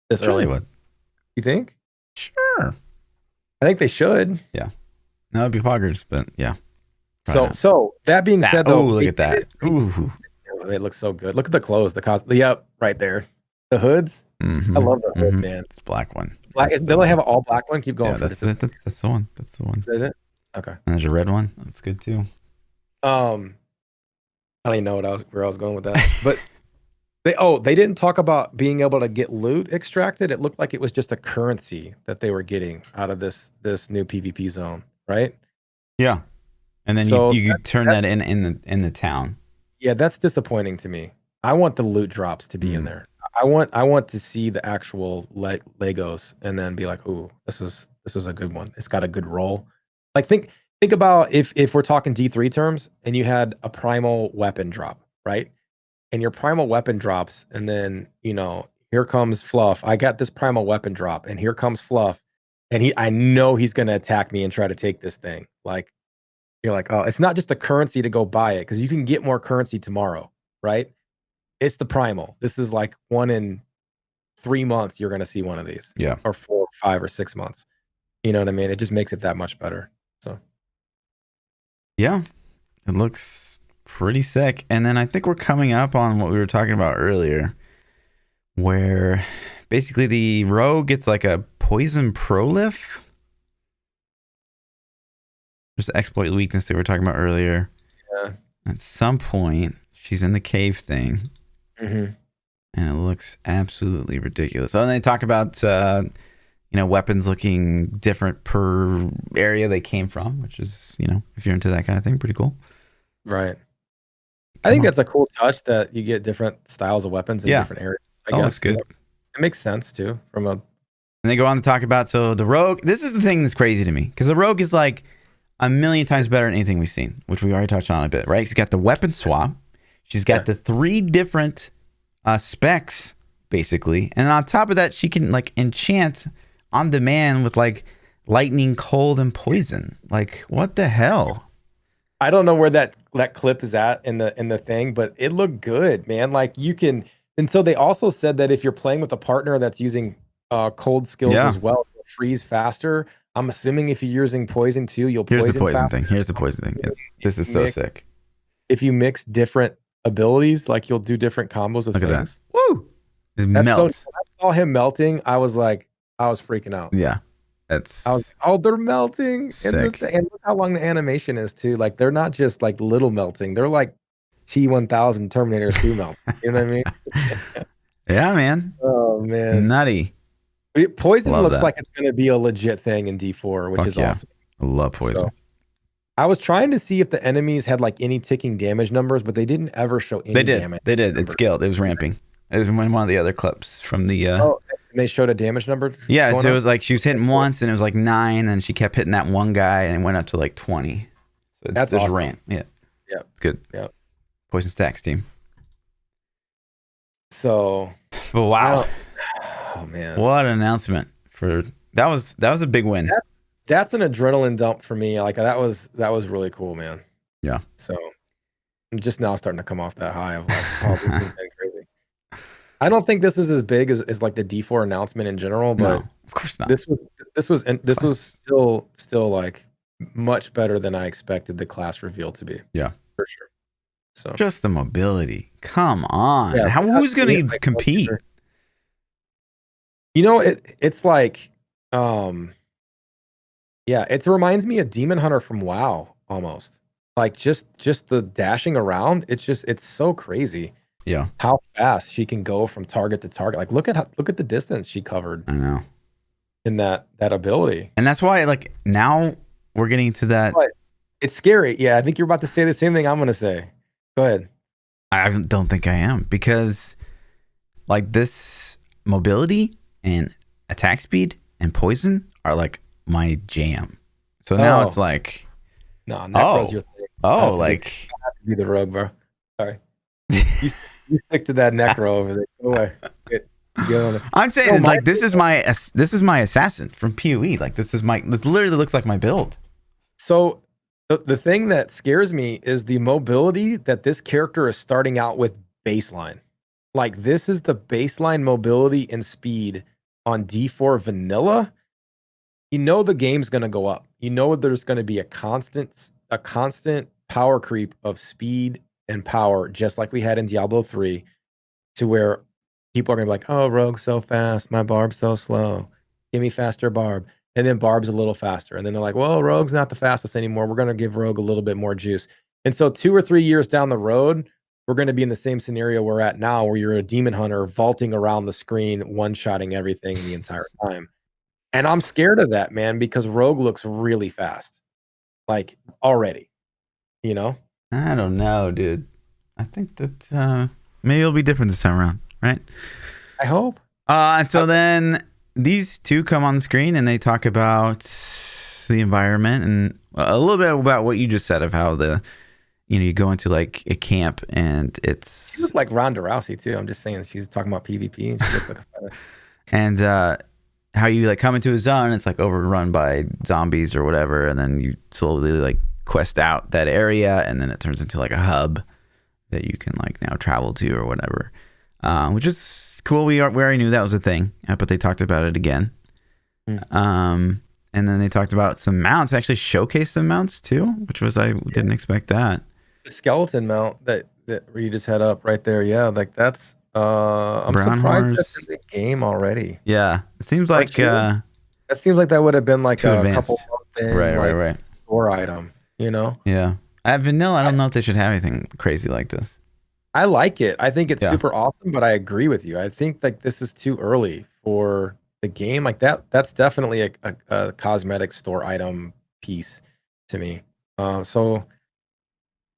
this early. Would. You think? Sure. I think they should. Yeah. No, it'd be poggers, but yeah. So that being said, though, look at that. Ooh. It looks so good. Look at the clothes, yep, right there. The hoods. Mm-hmm. I love the hood, man. It's a black one. Don't they have an all black one? Keep going. Yeah, that's the one. That's the one. Is it? Okay. And there's a red one. That's good too. I don't even know where I was going with that. But they didn't talk about being able to get loot extracted. It looked like it was just a currency that they were getting out of this new PvP zone, right? Yeah. And then you could turn that in the town. Yeah, that's disappointing to me. I want the loot drops to be in there. I want to see the actual Legos and then be like, ooh, this is a good one. It's got a good roll. Like think about if we're talking D3 terms and you had a primal weapon drop, right? And your primal weapon drops, and then here comes Fluff. I got this primal weapon drop, and here comes Fluff, and I know he's gonna attack me and try to take this thing. Like you're like, oh, it's not just the currency to go buy it, because you can get more currency tomorrow, right? It's the primal. This is like 1 in 3 months you're gonna see one of these. Yeah. Or 4, 5, or 6 months. You know what I mean? It just makes it that much better. So yeah, it looks pretty sick. And then I think we're coming up on what we were talking about earlier, where basically the rogue gets like a poison prolif. There's the exploit weakness that we were talking about earlier. Yeah. At some point, she's in the cave thing. Mm-hmm. And it looks absolutely ridiculous. Oh, and they talk about, weapons looking different per area they came from, which is, if you're into that kind of thing, pretty cool. Right. I think that's a cool touch that you get different styles of weapons in different areas. I guess looks good. It makes sense too And they go on to talk about, so the rogue, this is the thing that's crazy to me, because the rogue is like a million times better than anything we've seen, which we already touched on a bit, right? She's got the weapon swap. She's got the 3 different specs, basically. And on top of that, she can like enchant on demand with like lightning, cold, and poison. Like, what the hell? I don't know where that clip is at in the thing, but it looked good, man. Like you can, and so they also said that if you're playing with a partner that's using cold skills as well, you'll freeze faster. I'm assuming if you're using poison too, you'll poison. Here's the poison faster. thing. Here's the poison thing. This is so sick. If you mix different abilities, like you'll do different combos of Look things. At that. Woo! It melts. So, I saw him melting. I was freaking out. Yeah. They're melting. Sick. And look how long the animation is too. Like they're not just like little melting. They're like T-1000 Terminator 2 melting. You know what I mean? Yeah, man. Oh man. Nutty. Poison looks like it's gonna be a legit thing in D4, which is awesome. I love poison. So, I was trying to see if the enemies had like any ticking damage numbers, but they didn't ever show any damage. They did. It scaled. It was ramping. It was in one of the other clips from the and they showed a damage number? Yeah, so it was like she was hitting once and it was like 9, and she kept hitting that one guy and it went up to like 20. So that's awesome. Ramp. Yeah. Yeah. Good. Yeah. Poison Stacks team. So wow. Oh man. What an announcement for that was a big win. That's an adrenaline dump for me. Like that was really cool, man. Yeah. So I'm just now starting to come off that high of like, oh, this has been crazy. I don't think this is as big as like the D4 announcement in general, but no, of course not. This was still like much better than I expected the class reveal to be. Yeah, for sure. So just the mobility. Come on, who's gonna compete? It's like, it reminds me of Demon Hunter from WoW almost. Like just the dashing around. It's so crazy. Yeah, how fast she can go from target to target. Like look at the distance she covered. I know. In that ability, and that's why like now we're getting to that. But it's scary. Yeah, I think you're about to say the same thing I'm going to say. Go ahead. I don't think I am, because like this mobility and attack speed and poison are like my jam. So now it's like, no, Necro's your thing. Like I have to be the rogue, bro. Sorry. You stick to that Necro over there. Go away. Get on it. I'm saying like this is my assassin from PoE. Like this literally looks like my build. So the thing that scares me is the mobility that this character is starting out with baseline. Like this is the baseline mobility and speed on D4 vanilla. The game's going to go up. There's going to be a constant power creep of speed and power, just like we had in Diablo 3, to where people are going to be like, oh, Rogue's so fast. My Barb's so slow. Give me faster Barb. And then Barb's a little faster. And then they're like, well, Rogue's not the fastest anymore. We're going to give Rogue a little bit more juice. And so 2 or 3 years down the road, we're going to be in the same scenario we're at now, where you're a demon hunter vaulting around the screen, one-shotting everything the entire time. And I'm scared of that, man, because Rogue looks really fast. Like, already. I don't know, dude. I think that maybe it'll be different this time around, right? I hope. And so then these two come on the screen and they talk about the environment and a little bit about what you just said of how you go into like a camp and it's... She looks like Ronda Rousey too. I'm just saying, she's talking about PvP and she looks like a fighter. And how you like come into a zone, it's like overrun by zombies or whatever, and then you slowly like quest out that area, and then it turns into like a hub that you can like now travel to or whatever, which is cool. We already knew that was a thing, but they talked about it again. And then they talked about some mounts, actually showcased some mounts too, which was, I didn't expect that. The skeleton mount that you just had up right there, yeah, like that's I'm Brown surprised horse. that's in the game already. Yeah, it seems like that seems like that would have been like a advanced. couple month in, right store item, Yeah, at vanilla, I don't know if they should have anything crazy like this. I like it. I think it's super awesome, but I agree with you. I think like this is too early for the game, like that's definitely a cosmetic store item piece to me. So,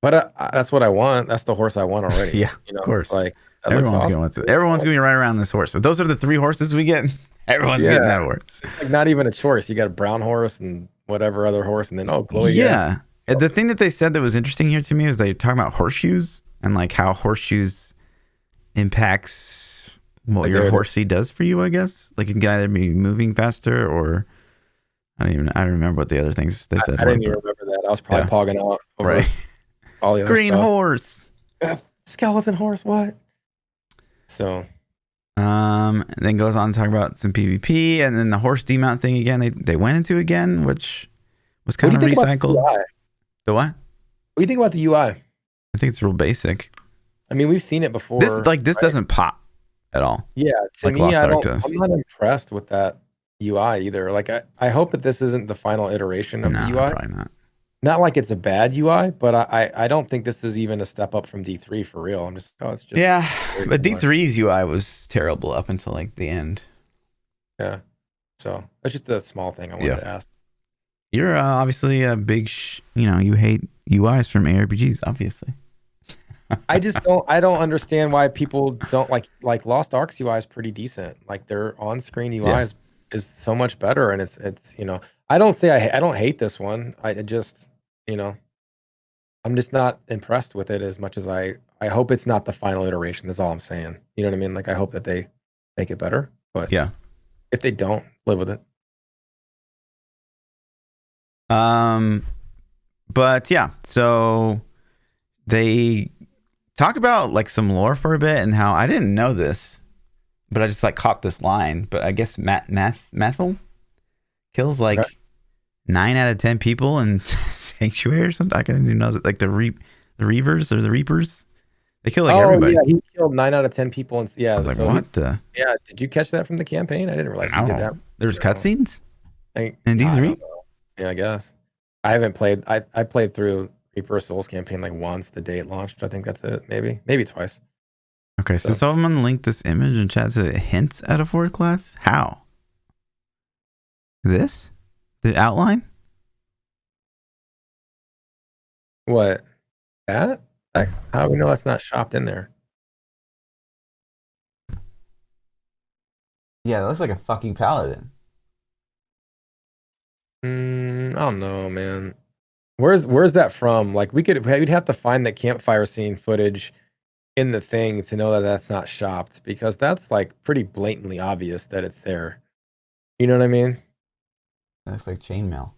but that's what I want. That's the horse I want already. Yeah, You know, of course. like that looks Everyone's awesome. going with it. Everyone's gonna be right around this horse. If those are the 3 horses we get, everyone's getting that horse. It's like not even a choice. You got a brown horse and whatever other horse, and then Chloe. Yeah. And the thing that they said that was interesting here to me is they talking about horseshoes and like how horseshoes impacts what Like your horsey does for you, I guess. Like it can either be moving faster or I don't remember what the other things they said. I didn't even remember that. I was probably pogging out over all the other green stuff. horse. Skeleton horse, what? So and then goes on to talk about some PvP and then the horse demount thing again. They went into again, which was kind of recycled. The what? What do you think about the UI? I think it's real basic. I mean, we've seen it before. This doesn't pop at all. Yeah, to like me, I'm not impressed with that UI either. Like, I hope that this isn't the final iteration of the UI. Probably not. Not like it's a bad UI, but I don't think this is even a step up from D3 for real. It's just yeah. But D3's UI was terrible up until like the end. Yeah, so that's just a small thing I wanted to ask. You're obviously a big, you hate UIs from ARPGs, obviously. I don't understand why people don't like Lost Ark's UI is pretty decent. Like their on-screen UI is so much better, and it's I don't say I don't hate this one. I just I'm just not impressed with it as much as I hope it's not the final iteration. That's all I'm saying. You know what I mean? Like I hope that they make it better, but if they don't, live with it. But yeah, so they talk about like some lore for a bit and how I didn't know this, but I just like caught this line. But I guess Methyl kills like 9 out of 10 people in Sanctuary or something. I didn't even know like the Reavers or the Reapers. They kill like everybody. Yeah, he killed 9 out of 10 people. And I was like, what the? Yeah, did you catch that from the campaign? I didn't realize he did that. There's cutscenes in D3. Yeah, I guess. I haven't played. I played through Reaper of Souls campaign like once the day it launched. I think that's it. Maybe twice. Okay, so someone linked this image in chat said it hints at a 4th class. How? This? The outline? What? That? How do we know that's not shopped in there? Yeah, it looks like a fucking paladin. I don't know, man. Where's that from? Like we'd have to find the campfire scene footage in the thing to know that that's not shopped, because that's like pretty blatantly obvious that it's there. You know what I mean? That looks like chainmail.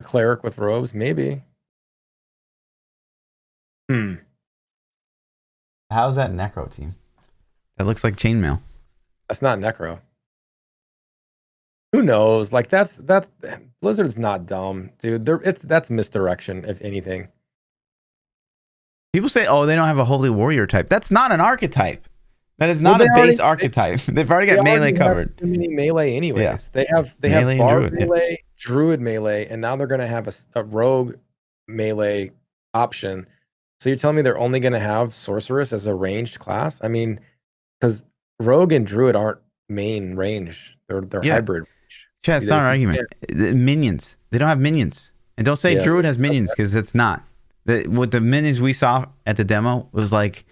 Cleric with robes, maybe. How's that necro team? That looks like chainmail. That's not necro. Who knows? Like that's Blizzard's not dumb, dude. That's misdirection, if anything. People say, "Oh, they don't have a holy warrior type." That's not an archetype. That is not a base archetype. They've already got melee covered. Too many melee, anyways. Yeah. They have bard melee, druid melee, and now they're going to have a rogue melee option. So you're telling me they're only going to have sorceress as a ranged class? I mean, because rogue and druid aren't main range; they're hybrid. Yeah, it's not an argument. Minions. They don't have minions, and don't say druid has minions because it's not. What the minions we saw at the demo was like.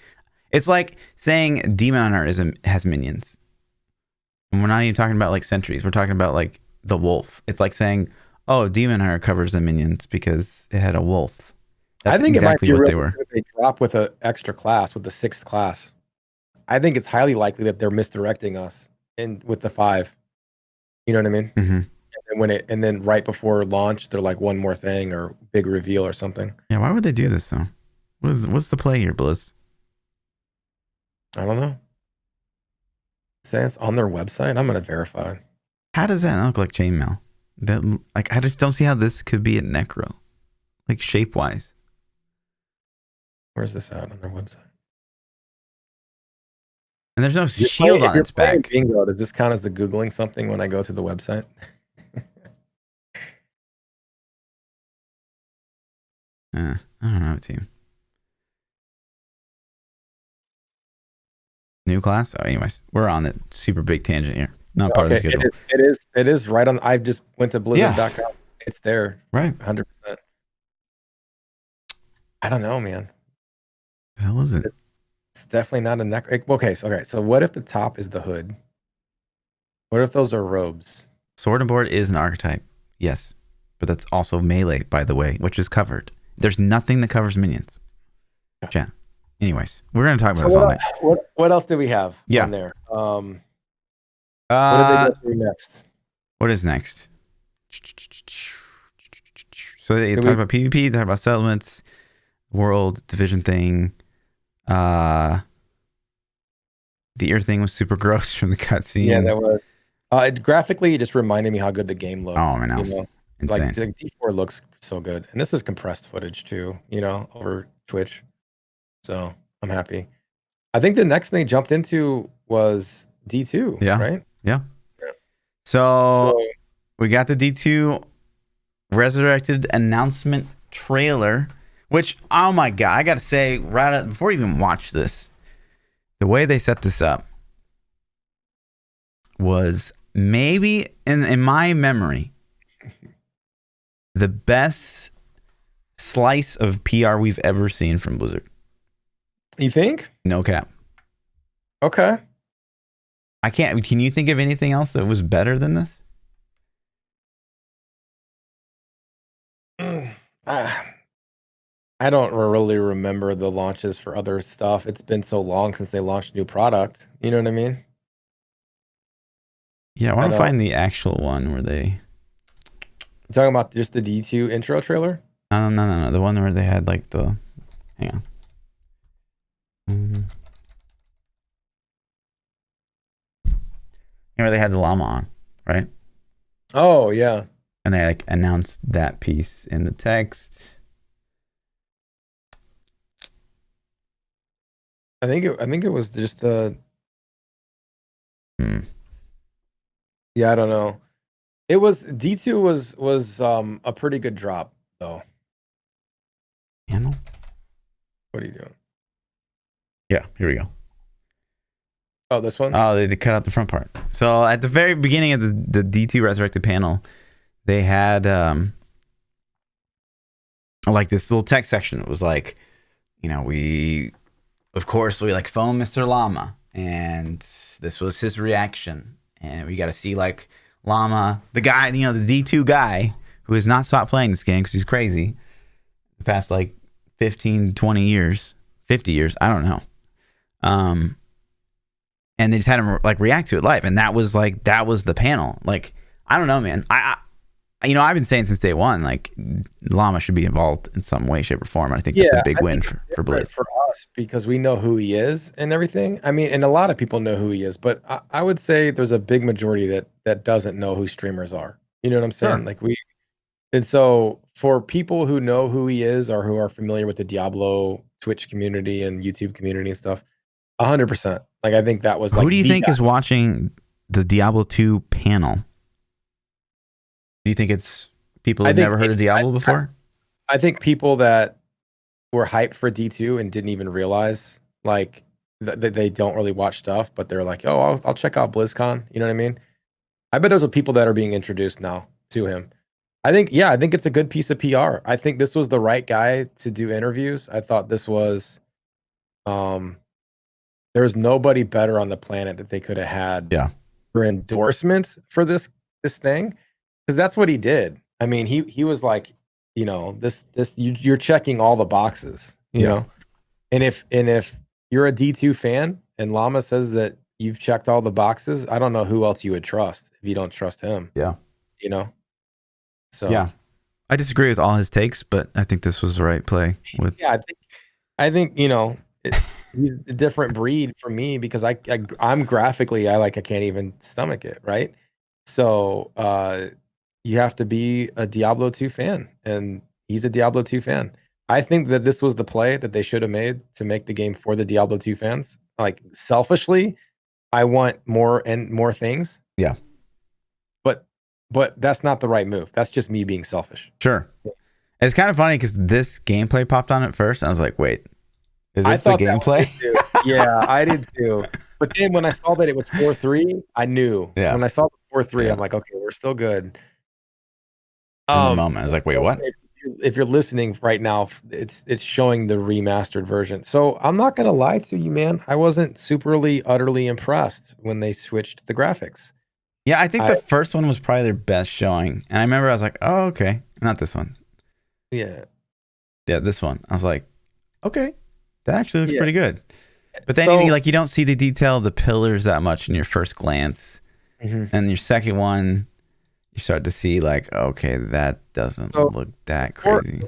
It's like saying Demon Hunter has minions. And we're not even talking about like sentries. We're talking about like the wolf. It's like saying, oh, Demon Hunter covers the minions because it had a wolf. That's I think exactly it might be what they were. If they drop with an extra class, with the 6th class. I think it's highly likely that they're misdirecting us with the 5. You know what I mean? Mm-hmm. And then right before launch, they're like one more thing or big reveal or something. Yeah, why would they do this though? What's the play here, Blizz? I don't know. Say it's on their website. I'm gonna verify. How does that not look like chainmail? That I just don't see how this could be a necro, like shape wise. Where's this at on their website? And there's no shield on its back. Bingo. Does this count as the Googling something when I go to the website? I don't know, team. New class? Oh, anyways, we're on a super big tangent here. Not part of the schedule. It is right on. I just went to blizzard.com. It's there. Right. 100%. I don't know, man. The hell is it? It's definitely not a neck. Okay, so what if the top is the hood? What if those are robes? Sword and board is an archetype. Yes. But that's also melee, by the way, which is covered. There's nothing that covers minions. Chat. Anyways, we're going to talk about this all night. What else do we have on there? What did they go through next? What is next? So they talk about PvP, they talk about settlements, world, division thing. The ear thing was super gross from the cutscene. Yeah, that was. Graphically, it just reminded me how good the game looked. Oh, I know. You know? Insane. Like D4 looks so good. And this is compressed footage too, over Twitch. So I'm happy. I think the next thing they jumped into was D2, right? Yeah. So we got the D2 Resurrected announcement trailer, which, oh my God, I got to say, before you even watch this, the way they set this up was maybe, in my memory, the best slice of PR we've ever seen from Blizzard. You think? No cap. Okay. Can you think of anything else that was better than this? I don't really remember the launches for other stuff. It's been so long since they launched new product. You know what I mean? Yeah, I want to find the actual one where they... You talking about just the D2 intro trailer? No. The one where they had like the... Hang on. Where they had the llama on, right? Oh, yeah. And they like announced that piece in the text. I think it was just the... Yeah, I don't know. It was D2 was a pretty good drop though. Panel? What are you doing? Yeah, here we go. Oh, this one? Oh, they cut out the front part. So at the very beginning of the D2 Resurrected panel, they had like this little text section. It was like, we like phone Mr. Llama, and this was his reaction. And we got to see like Llama, the guy, the D2 guy who has not stopped playing this game because he's crazy the past like 15, 20 years, 50 years, I don't know. And they just had him like react to it live. And that was the panel. Like, I don't know, man. I've been saying since day one, like Llama should be involved in some way, shape, or form. And I think that's a big win for Blizz. For us, because we know who he is and everything. I mean, and a lot of people know who he is, but I would say there's a big majority that doesn't know who streamers are. You know what I'm saying? Sure. Like and so for people who know who he is or who are familiar with the Diablo Twitch community and YouTube community and stuff, 100%. Like, I think that was like... Who do you think is watching the Diablo 2 panel? Do you think it's people who've never heard of Diablo before? I think people that were hyped for D2 and didn't even realize, like, that they don't really watch stuff, but they're like, oh, I'll check out BlizzCon. You know what I mean? I bet there's people that are being introduced now to him. I think it's a good piece of PR. I think this was the right guy to do interviews. I thought this was... there's nobody better on the planet that they could have had for endorsements for this thing, because that's what he did. I mean, he was like, you're checking all the boxes, you know. And if you're a D2 fan and Llama says that you've checked all the boxes, I don't know who else you would trust if you don't trust him. Yeah, So yeah, I disagree with all his takes, but I think this was the right play. I think he's a different breed for me because I'm graphically I can't even stomach it, right? So you have to be a Diablo 2 fan, and he's a Diablo 2 fan. I think that this was the play that they should have made to make the game for the Diablo 2 fans. Like, selfishly, I want more and more things. Yeah. But that's not the right move. That's just me being selfish. Sure. It's kind of funny because this gameplay popped on at first, and I was like, wait, is this the gameplay? Yeah, I did too. But then when I saw that it was 4.3, I knew. Yeah. When I saw the 4.3, Yeah. I'm like, okay, we're still good. In the moment, I was like, wait, what? If you're listening right now, it's showing the remastered version. So I'm not gonna lie to you, man. I wasn't utterly impressed when they switched the graphics. Yeah, I think the first one was probably their best showing. And I remember I was like, oh, okay. Not this one. Yeah. Yeah, this one. I was like, okay. That actually looks Yeah. pretty good. But then So- you don't see the detail of the pillars that much in your first glance. And your second one, you start to see like, okay, that doesn't look that crazy.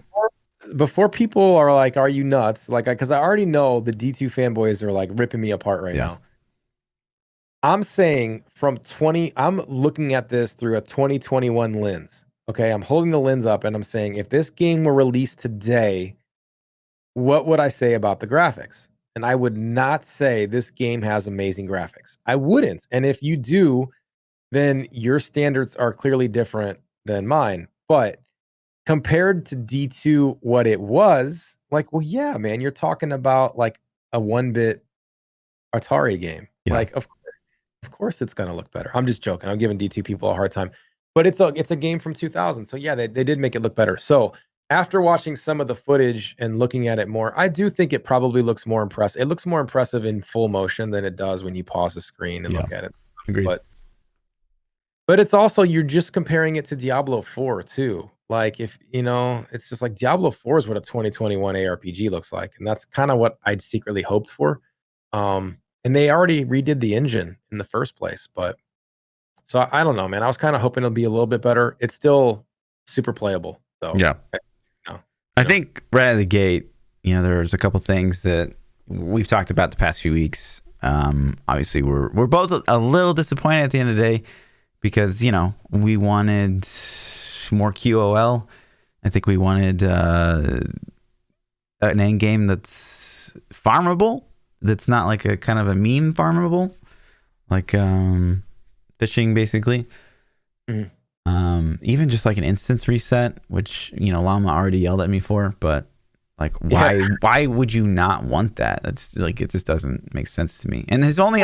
Before people are like, are you nuts? Like, because I already know the D2 fanboys are like ripping me apart right now. I'm saying I'm looking at this through a 2021 lens. Okay. I'm holding the lens up and I'm saying, if this game were released today, what would I say about the graphics? And I would not say this game has amazing graphics. I wouldn't. And if you do, then your standards are clearly different than mine. But compared to D2, what it was, like, well, yeah, man, you're talking about like a 1-bit Atari game. Yeah. Like, of course it's going to look better. I'm just joking. I'm giving D2 people a hard time. But it's a game from 2000. So yeah, they did make it look better. So after watching some of the footage and looking at it more, I do think it probably looks more impressive. It looks more impressive in full motion than it does when you pause the screen and look at it. Agreed. But it's also, you're just comparing it to Diablo 4 too. Like, if it's just like Diablo 4 is what a 2021 ARPG looks like, and that's kind of what I'd secretly hoped for. And they already redid the engine in the first place, but so I don't know, man. I was kind of hoping it'll be a little bit better. It's still super playable, though. Yeah. I think right out of the gate, there's a couple things that we've talked about the past few weeks. Obviously, we're both a little disappointed at the end of the day because we wanted more QOL. I think we wanted an end game that's farmable. That's not like a kind of a meme farmable, like fishing basically. Even just like an instance reset, which Llama already yelled at me for, but like why would you not want that? That's like, it just doesn't make sense to me. And his only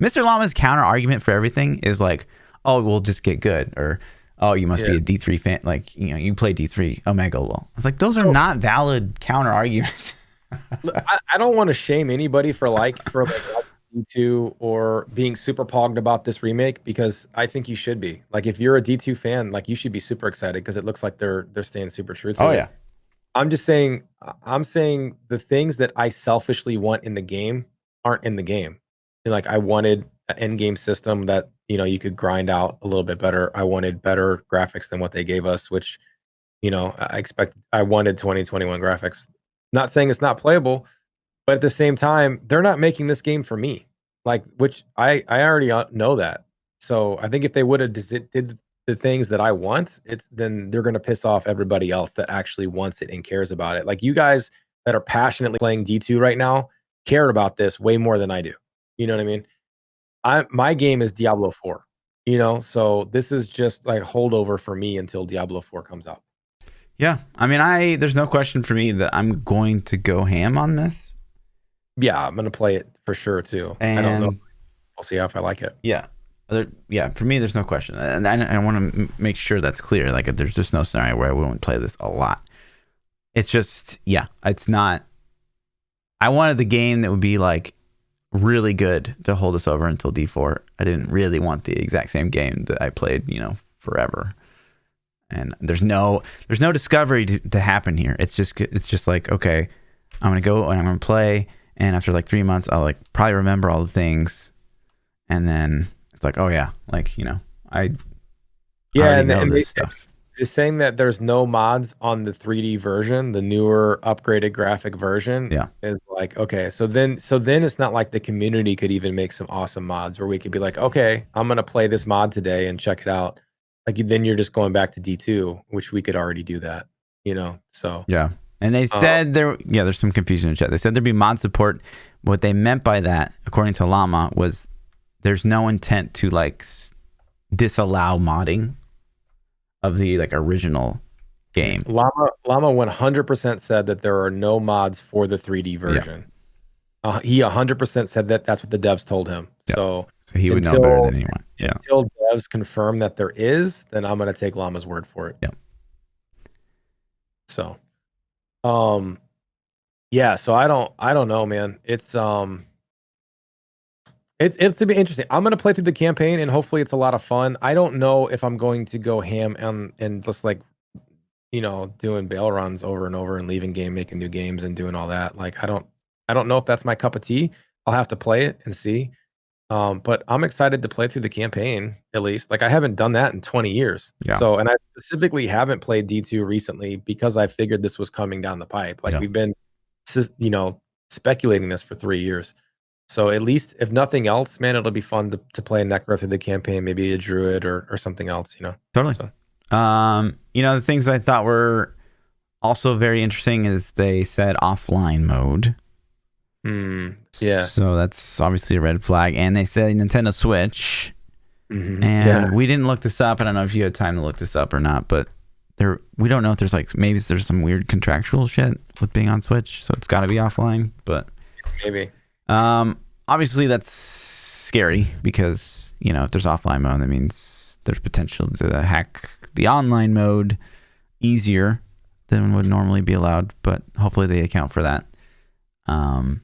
Mr. Llama's counter argument for everything is like, oh, we'll just get good, or oh, you must be a D3 fan, like you play D3 Omega LOL. It's like, those are not valid counter arguments. Look, I don't want to shame anybody for D2 or being super pogged about this remake, because I think you should be. Like, if you're a D2 fan, like, you should be super excited because it looks like they're staying super true to it. Yeah. I'm saying the things that I selfishly want in the game aren't in the game. Like, I wanted an end game system that you could grind out a little bit better. I wanted better graphics than what they gave us, which I wanted 2021 graphics. Not saying it's not playable, but at the same time, they're not making this game for me. Like, which I already know that. So I think if they would have did the things that I want, then they're going to piss off everybody else that actually wants it and cares about it. Like, you guys that are passionately playing D2 right now care about this way more than I do. You know what I mean? My game is Diablo 4. So this is just like a holdover for me until Diablo 4 comes out. Yeah, I mean, there's no question for me that I'm going to go ham on this. Yeah, I'm gonna play it for sure too. And I don't know. We'll see if I like it. Yeah, for me, there's no question, and I want to make sure that's clear. Like, there's just no scenario where I wouldn't play this a lot. It's just, it's not. I wanted the game that would be like really good to hold us over until D4. I didn't really want the exact same game that I played, forever. And there's no discovery to happen here. It's just like, okay, I'm gonna go and I'm gonna play, and after like 3 months, I'll like probably remember all the things, and then it's like, oh yeah, like I already know this stuff. They're saying that there's no mods on the 3D version, the newer upgraded graphic version. Yeah, is like, okay, so then it's not like the community could even make some awesome mods where we could be like, okay, I'm gonna play this mod today and check it out. Like, then you're just going back to D2, which we could already do that, so. Yeah. And they said there's some confusion in chat. They said there'd be mod support. What they meant by that, according to Llama, was there's no intent to like disallow modding of the like original game. Llama 100% said that there are no mods for the 3D version. He 100% said that that's what the devs told him. Yeah. So he would know better than anyone. Yeah. Until devs confirm that there is, then I'm going to take Llama's word for it. Yeah. So, yeah. So I don't know, man. It's to be interesting. I'm going to play through the campaign and hopefully it's a lot of fun. I don't know if I'm going to go ham and just like, doing bail runs over and over and leaving game, making new games and doing all that. Like, I don't know if that's my cup of tea. I'll have to play it and see. But I'm excited to play through the campaign, at least. Like, I haven't done that in 20 years. Yeah. So, and I specifically haven't played D2 recently because I figured this was coming down the pipe. Like, we've been, speculating this for 3 years. So at least, if nothing else, man, it'll be fun to play a Necro through the campaign, maybe a Druid or something else, Totally. So. The things I thought were also very interesting is they said offline mode. Yeah. So that's obviously a red flag. And they said Nintendo Switch. Mm-hmm. And we didn't look this up. I don't know if you had time to look this up or not, but we don't know if there's maybe there's some weird contractual shit with being on Switch. So it's got to be offline, but maybe. Obviously that's scary because, if there's offline mode, that means there's potential to hack the online mode easier than would normally be allowed, but hopefully they account for that. And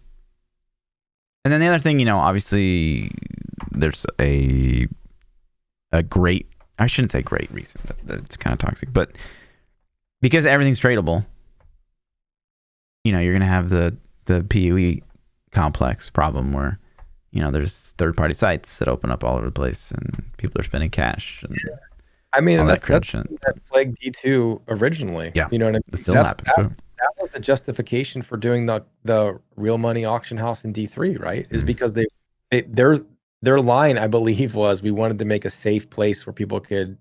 then the other thing, obviously there's a great, I shouldn't say great reason, that's kind of toxic, but because everything's tradable, you're going to have the PoE complex problem where, there's third-party sites that open up all over the place and people are spending cash. And I mean, all that's that plagued D2 originally. Yeah. You know what I mean? It still happens. That was the justification for doing the real money auction house in D3, right? Is because their line, I believe, was we wanted to make a safe place where people could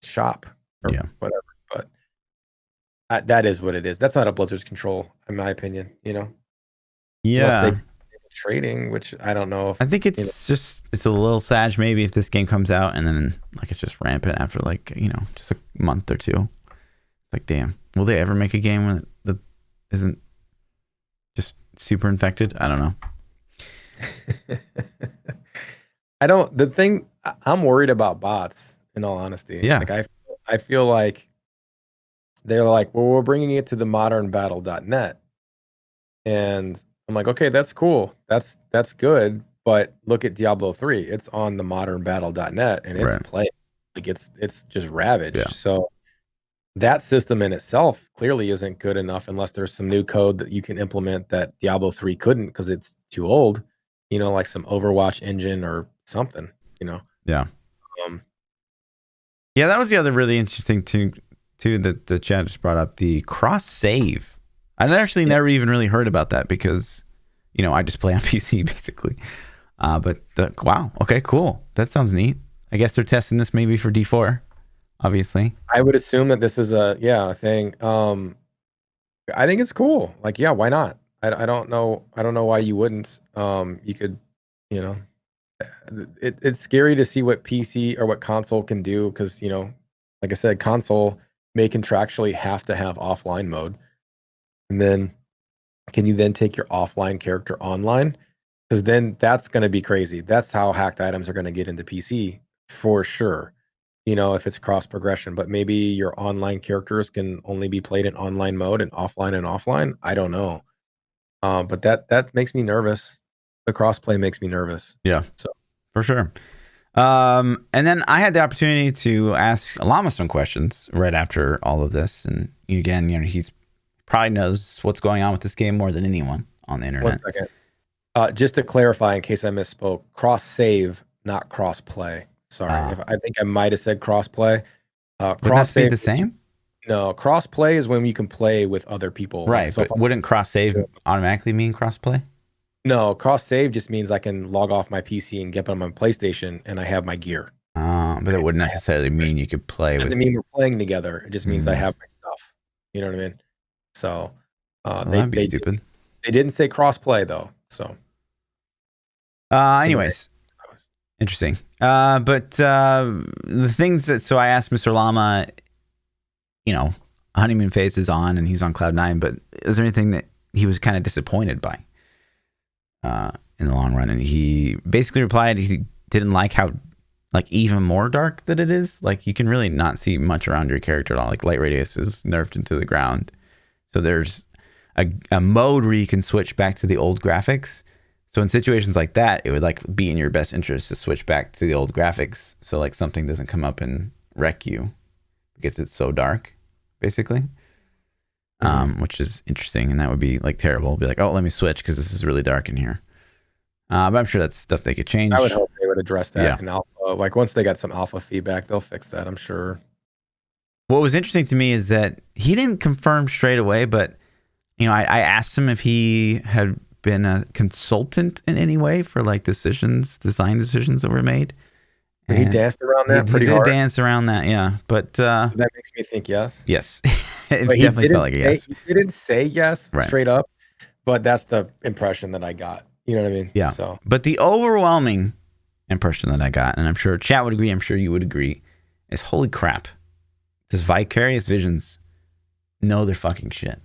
shop or whatever. But that is what it is. That's not a Blizzard's control, in my opinion. Yeah. Unless they trading, which I don't know. I think it's it's a little sad maybe if this game comes out and then it's just rampant after just a month or two. Like, damn, will they ever make a game when that isn't just super infected? I don't know. I'm worried about bots, in all honesty. Yeah. Like I feel like they're like, well, we're bringing it to the modernbattle.net. And I'm like, okay, that's cool. That's good. But look at Diablo 3. It's on the modernbattle.net and it's played. Like it's just ravaged. Yeah. So that system in itself clearly isn't good enough unless there's some new code that you can implement that Diablo 3 couldn't because it's too old, like some Overwatch engine or something, Yeah. Yeah, that was the other really interesting thing too that the chat just brought up, the cross save. I actually never even really heard about that because, I just play on PC basically. But wow, okay, cool. That sounds neat. I guess they're testing this maybe for D4. Obviously, I would assume that this is a thing. I think it's cool. Like, yeah, why not? I don't know why you wouldn't. You could, it's scary to see what PC or what console can do because like I said, console may contractually have to have offline mode, and then can you then take your offline character online? Because then that's going to be crazy. That's how hacked items are going to get into PC for sure. If it's cross progression, but maybe your online characters can only be played in online mode and offline. I don't know. But that makes me nervous. The crossplay makes me nervous. Yeah. So for sure. And then I had the opportunity to ask Llama some questions right after all of this. And again, he's probably knows what's going on with this game more than anyone on the internet. 1 second. Just to clarify, in case I misspoke, cross save, not cross play. Sorry, I think I might have said crossplay. Cross save the same? No, crossplay is when you can play with other people. Right, so but wouldn't cross save automatically mean crossplay? No, cross save just means I can log off my PC and get on my PlayStation, and I have my gear. But it wouldn't necessarily mean you could play with. It doesn't mean we're playing together. It just means I have my stuff. You know what I mean? So that'd be stupid. They didn't say crossplay though. So anyways. Interesting. But the things so I asked Mr. Llama, honeymoon phase is on and he's on cloud 9, but is there anything that he was kind of disappointed by in the long run. And he basically replied he didn't like how like even more dark that it is. Like you can really not see much around your character at all. Like light radius is nerfed into the ground. So there's a mode where you can switch back to the old graphics. So in situations like that, it would like be in your best interest to switch back to the old graphics. So like something doesn't come up and wreck you because it's so dark, basically. Which is interesting. And that would be like terrible. Be like, oh, let me switch because this is really dark in here. But I'm sure that's stuff they could change. I would hope they would address that in alpha. Like once they got some alpha feedback, they'll fix that, I'm sure. What was interesting to me is that he didn't confirm straight away, but I asked him if he had been a consultant in any way for like design decisions that were made. And he danced around that pretty hard. He did dance around that, yeah. But that makes me think yes. Yes. It definitely felt like a yes. He didn't say yes right. straight up, but that's the impression that I got. You know what I mean? Yeah. So, but the overwhelming impression that I got, and I'm sure chat would agree, I'm sure you would agree, is holy crap. Does Vicarious Visions know their fucking shit?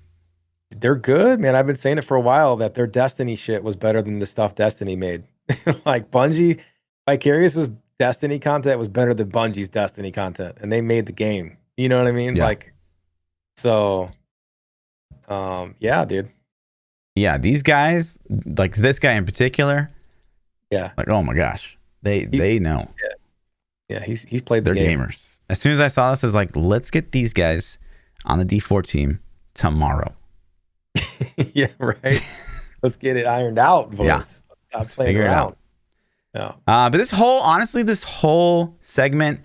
They're good, man. I've been saying it for a while that their Destiny shit was better than the stuff Destiny made. Like Bungie, Vicarious's Destiny content was better than Bungie's Destiny content, and they made the game. You know what I mean? Yeah. Like, so, yeah, dude. Yeah, these guys, like this guy in particular. Yeah. Like, oh my gosh, they know. Yeah, he's played the They're game. gamers. As soon as I saw this, I was like, let's get these guys on the D4 team tomorrow. Yeah, right. Let's get it ironed out, boys. Yeah. Stop playing around. Yeah. But this whole segment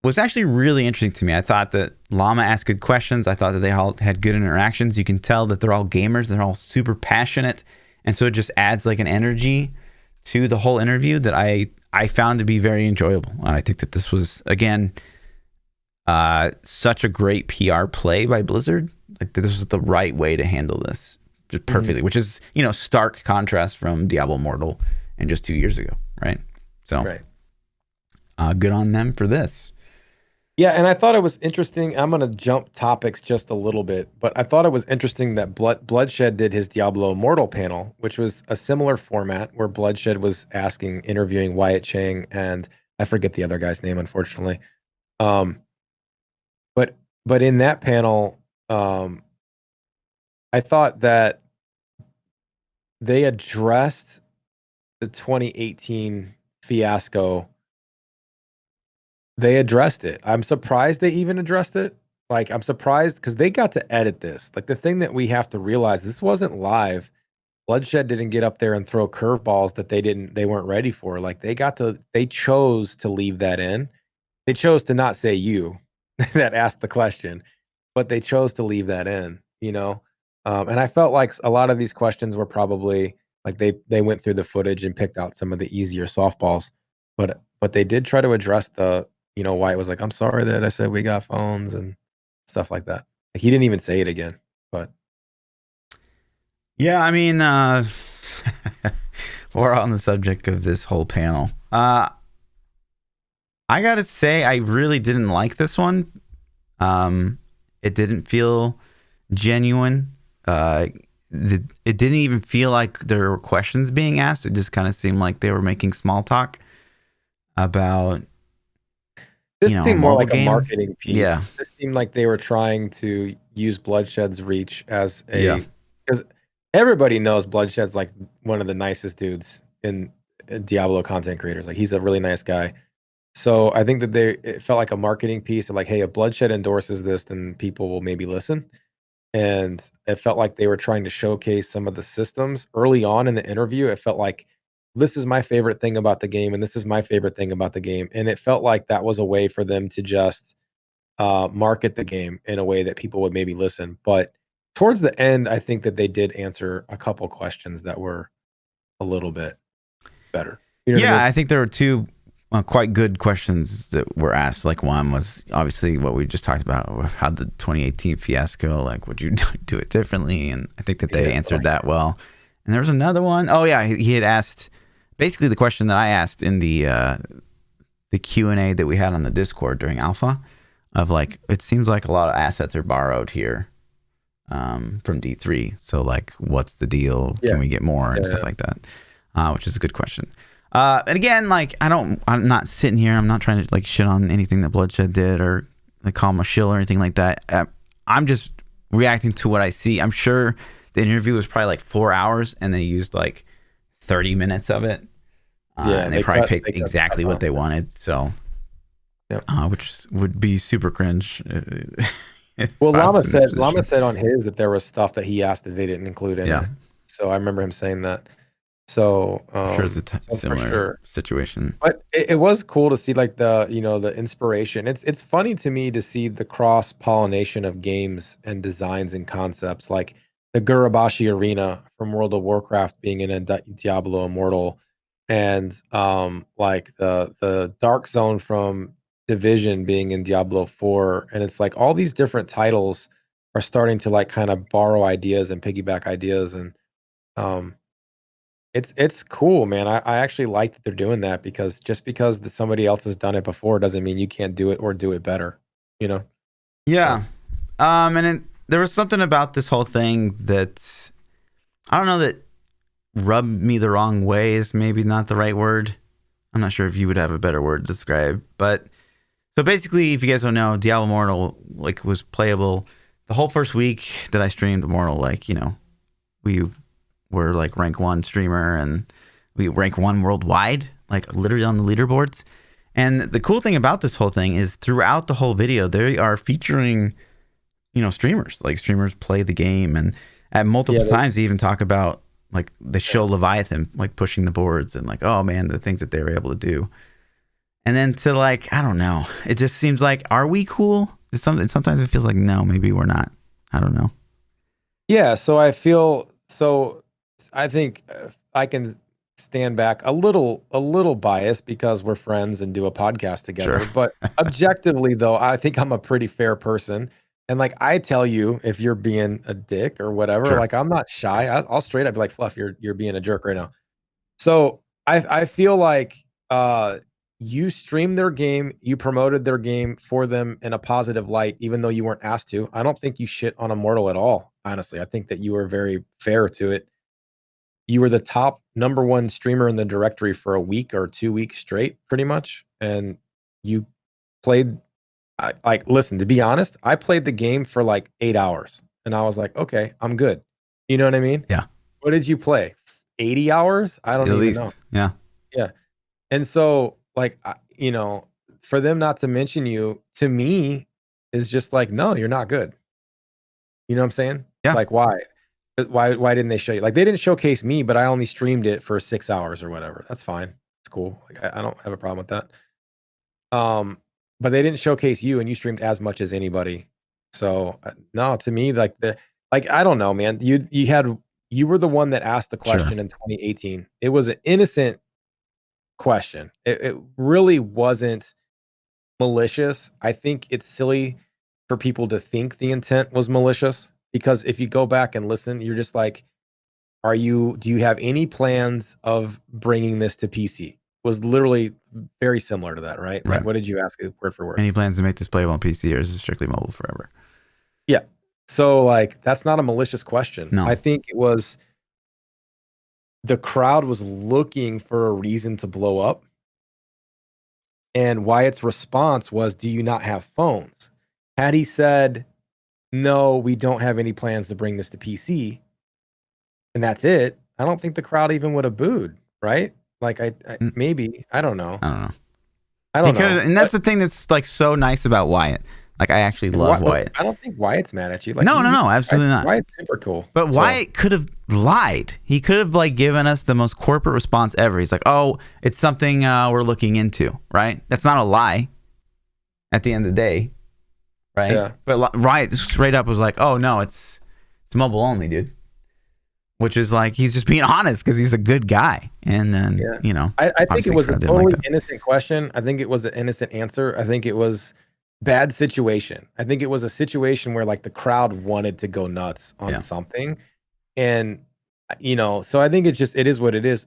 was actually really interesting to me. I thought that Llama asked good questions. I thought that they all had good interactions. You can tell that they're all gamers. They're all super passionate. And so it just adds like an energy to the whole interview that I found to be very enjoyable. And I think that this was, again, such a great PR play by Blizzard. Like this was the right way to handle this just perfectly, which is, stark contrast from Diablo Immortal and just 2 years ago, right? So good on them for this. Yeah, and I thought it was interesting. I'm going to jump topics just a little bit, but I thought it was interesting that Bloodshed did his Diablo Immortal panel, which was a similar format where Bloodshed was interviewing Wyatt Chang, and I forget the other guy's name, unfortunately. But in that panel, I thought that they addressed the 2018 fiasco. They addressed it. I'm surprised they even addressed it. Like, I'm surprised because they got to edit this. Like, the thing that we have to realize, this wasn't live. Bloodshed didn't get up there and throw curveballs that they weren't ready for. Like, they chose to leave that in. They chose to not say you that asked the question, but they chose to leave that in, and I felt like a lot of these questions were probably like they went through the footage and picked out some of the easier softballs, but they did try to address the, why it was like, I'm sorry that I said we got phones and stuff like that. Like, he didn't even say it again, but yeah, I mean, we're on the subject of this whole panel. I gotta say, I really didn't like this one. It didn't feel genuine. It didn't even feel like there were questions being asked. It just kind of seemed like they were making small talk about. This seemed more like a marketing piece. Yeah. It seemed like they were trying to use Bloodshed's reach as because everybody knows Bloodshed's like one of the nicest dudes in Diablo content creators. Like, he's a really nice guy. So I think that it felt like a marketing piece of like, hey, if Bloodshed endorses this, then people will maybe listen. And it felt like they were trying to showcase some of the systems early on in the interview. It felt like, this is my favorite thing about the game, and this is my favorite thing about the game. And it felt like that was a way for them to just market the game in a way that people would maybe listen. But towards the end, I think that they did answer a couple questions that were a little bit better. I think there were two quite good questions that were asked. Like, one was obviously what we just talked about, how the 2018 fiasco, like, would you do it differently? And I think that they answered that well. And there was another one. Oh yeah, he had asked basically the question that I asked in the Q&A that we had on the Discord during Alpha, of like, it seems like a lot of assets are borrowed here. from D3. So like, what's the deal? Yeah. Can we get more and stuff like that? Which is a good question. And again, like I'm not sitting here. I'm not trying to like shit on anything that Bloodshed did or like call him a shill or anything like that. I'm just reacting to what I see. I'm sure the interview was probably like 4 hours and they used like 30 minutes of it. And they probably picked exactly what they wanted. So, which would be super cringe. Well, Llama said on his that there was stuff that he asked that they didn't include in it. So I remember him saying that. So I'm sure it's a similar situation. But it was cool to see like the inspiration. It's funny to me to see the cross pollination of games and designs and concepts, like the Gurabashi Arena from World of Warcraft being in a Diablo Immortal, and like the Dark Zone from Division being in Diablo 4, and it's like all these different titles are starting to like kind of borrow ideas and piggyback ideas, and it's cool, man. I actually like that they're doing that, because just because somebody else has done it before doesn't mean you can't do it or do it better, you know? Yeah. So. And there was something about this whole thing that I don't know, that rubbed me the wrong way is maybe not the right word. I'm not sure if you would have a better word to describe, but so basically, if you guys don't know, Diablo Immortal like was playable the whole first week that I streamed Immortal. Like, you know, we were like rank 1 streamer and we rank 1 worldwide, like literally on the leaderboards. And the cool thing about this whole thing is throughout the whole video, they are featuring, you know, streamers. Like streamers play the game, and at multiple times they even talk about like they show Leviathan like pushing the boards and like, oh man, the things that they were able to do. And then to like, I don't know, it just seems like, are we cool? Sometimes it feels like, no, maybe we're not. I don't know. Yeah, so I think I can stand back a little biased because we're friends and do a podcast together. Sure. But objectively, though, I think I'm a pretty fair person. And like, I tell you if you're being a dick or whatever. Sure. Like, I'm not shy. I'll straight up be like, Fluff, you're being a jerk right now. So I feel like you streamed their game, you promoted their game for them in a positive light, even though you weren't asked to. I don't think you shit on Immortal at all, honestly. I think that you were very fair to it. You were the top #1 streamer in the directory for a week or 2 weeks straight, pretty much. And you played, like, listen, to be honest, I played the game for like 8 hours and I was like, okay, I'm good. You know what I mean? Yeah. What did you play? 80 hours? I don't even know. Yeah. Yeah. And so, like, you know, for them not to mention you, to me, is just like, no, you're not good. You know what I'm saying? Yeah. Like, why? Why didn't they show you? Like, they didn't showcase me, but I only streamed it for 6 hours or whatever. That's fine. It's cool. Like, I don't have a problem with that. But they didn't showcase you, and you streamed as much as anybody. So no, to me, like I don't know, man. You were the one that asked the question in 2018. It was an innocent question. It really wasn't malicious. I think it's silly for people to think the intent was malicious, because if you go back and listen, you're just like, do you have any plans of bringing this to PC? Was literally very similar to that, right? Like, what did you ask word for word? Any plans to make this playable on PC, or is it strictly mobile forever? Yeah. So like, that's not a malicious question. No. I think it was the crowd was looking for a reason to blow up. And Wyatt's response was, do you not have phones? Had he said, no, we don't have any plans to bring this to PC, and that's it, I don't think the crowd even would have booed, right? Like, maybe, I don't know. I don't know. And that's the thing that's like so nice about Wyatt. Like, I actually love Wyatt. I don't think Wyatt's mad at you. Like, no, absolutely not. Wyatt's super cool. But Wyatt could have lied. He could have like given us the most corporate response ever. He's like, "Oh, it's something we're looking into." Right? That's not a lie. At the end of the day, right? Yeah. But Wyatt straight up was like, "Oh no, it's mobile only, dude." Which is like, he's just being honest because he's a good guy. And then you know, I think it was a totally innocent question. I think it was an innocent answer. I think it was bad situation. I think it was a situation where like the crowd wanted to go nuts on something. And, you know, so I think it is what it is.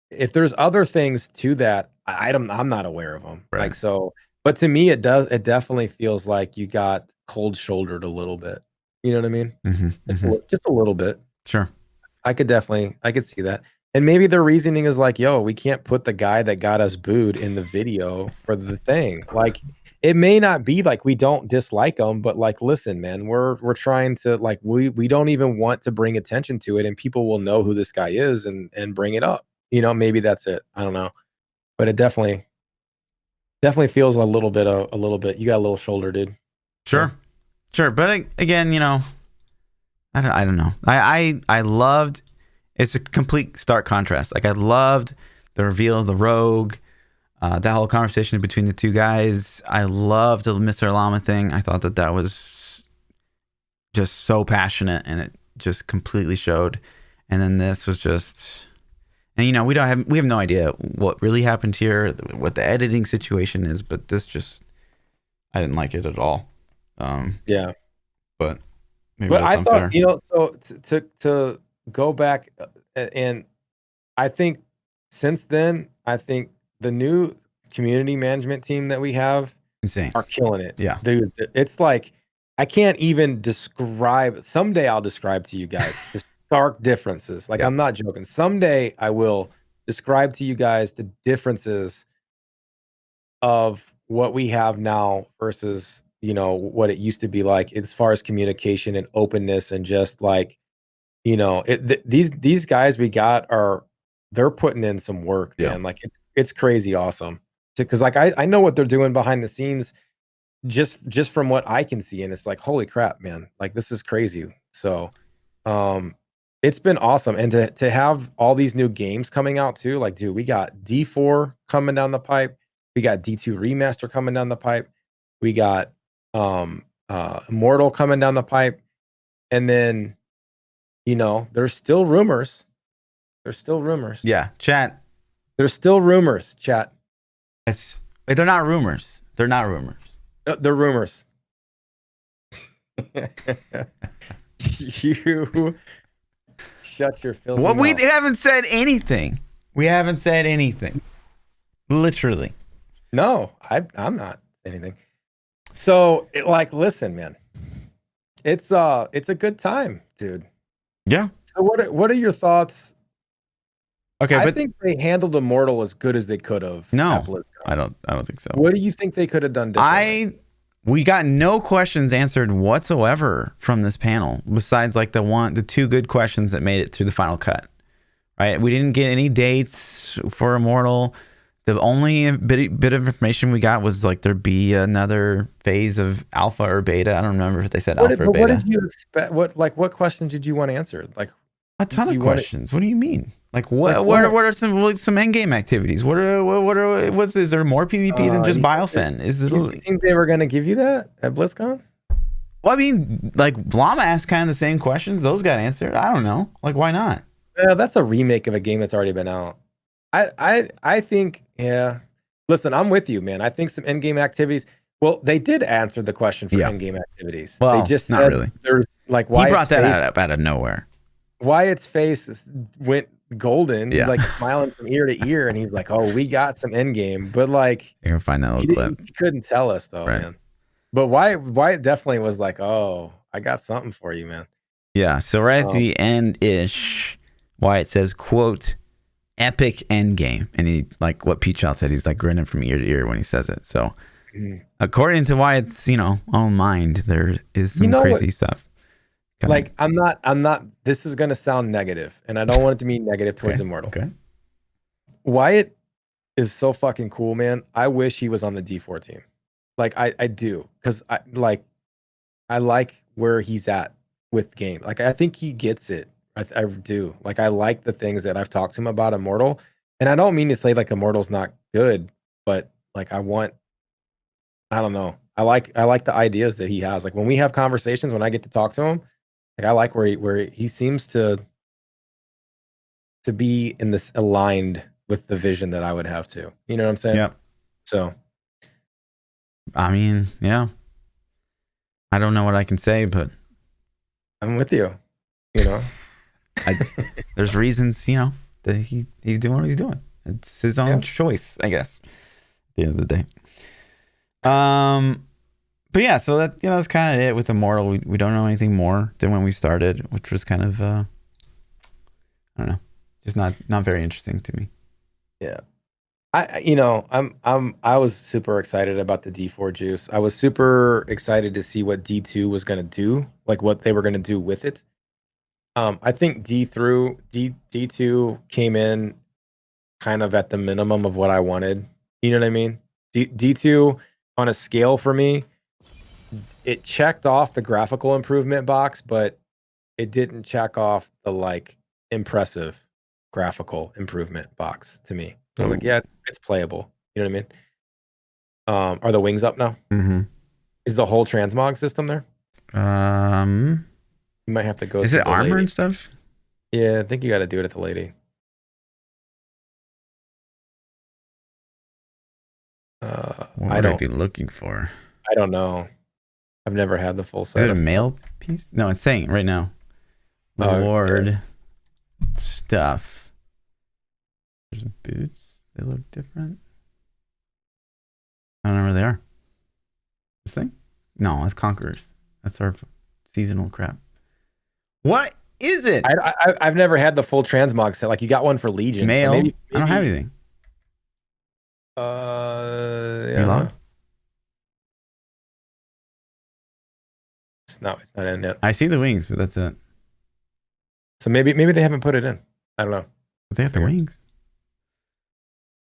If there's other things to that, I'm not aware of them. Right. Like, so, but to me, it definitely feels like you got cold shouldered a little bit. You know what I mean? Mm-hmm. Just a little bit. Sure. I could see that. And maybe the reasoning is like, yo, we can't put the guy that got us booed in the video for the thing. Like, it may not be like we don't dislike him, but like, listen, man, we're trying to like we don't even want to bring attention to it, and people will know who this guy is and bring it up. You know, maybe that's it. I don't know, but it definitely feels a little bit. You got a little shoulder, dude. Sure, sure. But again, you know, I don't know. I loved. It's a complete stark contrast. Like I loved the reveal of the rogue, that whole conversation between the two guys. I loved the Mr. Llama thing. I thought that was just so passionate, and it just completely showed. And then this was just, and you know, we have no idea what really happened here, what the editing situation is, but this just, I didn't like it at all. Yeah, but maybe but that's I unfair. thought, you know, so to go back, and I think since then, I think the new community management team that we have Insane. are killing it. Yeah, dude, it's like I can't even describe. Someday I'll describe to you guys the stark differences. Like, I'm not joking. Someday I will describe to you guys the differences of what we have now versus, you know, what it used to be like as far as communication and openness, and just like, you know, these guys we got they're putting in some work, man. Like it's crazy awesome. Because like I know what they're doing behind the scenes, just from what I can see, and it's like, holy crap, man, like this is crazy. So it's been awesome. And to have all these new games coming out too, like, dude, we got D4 coming down the pipe, we got D2 remaster coming down the pipe, we got Immortal coming down the pipe, and then, you know, there's still rumors. Yeah, chat. There's still rumors, chat. They're not rumors. They're not rumors. No, they're rumors. You shut your filthy mouth. We haven't said anything. Literally. No, I'm not anything. So, like, listen, man. It's a good time, dude. Yeah. So what are your thoughts? Okay, I but think they handled Immortal as good as they could have. No, I don't think so. What do you think they could have done differently? We got no questions answered whatsoever from this panel, besides like the two good questions that made it through the final cut. Right? We didn't get any dates for Immortal. The only bit of information we got was like there'd be another phase of alpha or beta. I don't remember if they said alpha or beta. What did you expect? What questions did you want answered? Like a ton of questions. What do you mean? Like what are some end game activities? Is there more PvP than just Biofen? You think they were going to give you that at BlizzCon? Well, I mean, like Llama asked kind of the same questions. Those got answered. I don't know. Like, why not? Yeah, that's a remake of a game that's already been out. I think, yeah. Listen, I'm with you, man. I think some end game activities. Well, they did answer the question for end game activities. Well, they just not said really. There's like Wyatt's he brought that up out of nowhere. Wyatt's face went golden, yeah. Like smiling from ear to ear, and he's like, "Oh, we got some end game," but like, you're gonna find that little clip. He couldn't tell us though, right. Man. But Wyatt definitely was like, "Oh, I got something for you, man." Yeah. So right at the end ish, Wyatt says, "Quote, epic end game," and he like what ThaPChild said. He's like grinning from ear to ear when he says it. So, according to Wyatt's own mind, there is some crazy stuff. Like I'm not. This is gonna sound negative, and I don't want it to be negative towards Immortal. Okay. Wyatt is so fucking cool, man. I wish he was on the D4 team. Like I do, because I like where he's at with game. Like I think he gets it. I do. Like I like the things that I've talked to him about Immortal, and I don't mean to say like Immortal's not good, but like I don't know. I like the ideas that he has. Like when we have conversations, when I get to talk to him. Like I like where he seems to be in this aligned with the vision that I would have too. You know what I'm saying? Yeah. So, I mean, yeah. I don't know what I can say, but I'm with you. You know, there's reasons, that he's doing what he's doing. It's his own choice, I guess. At the end of the day. But yeah, so that's kind of it with Immortal. We don't know anything more than when we started, which was kind of I don't know, just not very interesting to me. Yeah. I was super excited about the D4 juice. I was super excited to see what D2 was going to do, like what they were going to do with it. I think D2 came in kind of at the minimum of what I wanted. You know what I mean? D2 on a scale for me, it checked off the graphical improvement box, but it didn't check off the like impressive graphical improvement box to me. I was like, yeah, it's playable. You know what I mean? Are the wings up now? Mm-hmm. Is the whole transmog system there? You might have to go. Is to it the armor lady. and stuff? Yeah, I think you got to do it at the lady. What would I be looking for? I don't know. I've never had the full set. Is it a male piece? No, it's saying right now. Reward stuff. There's boots. They look different. I don't know where they are. This thing? No, that's Conquerors. That's our seasonal crap. What is it? I've never had the full transmog set. Like you got one for Legion. Male. So maybe I don't have anything. Yeah. Relog? It's not in yet. I see the wings, but that's it. So maybe they haven't put it in. I don't know. But they have the wings.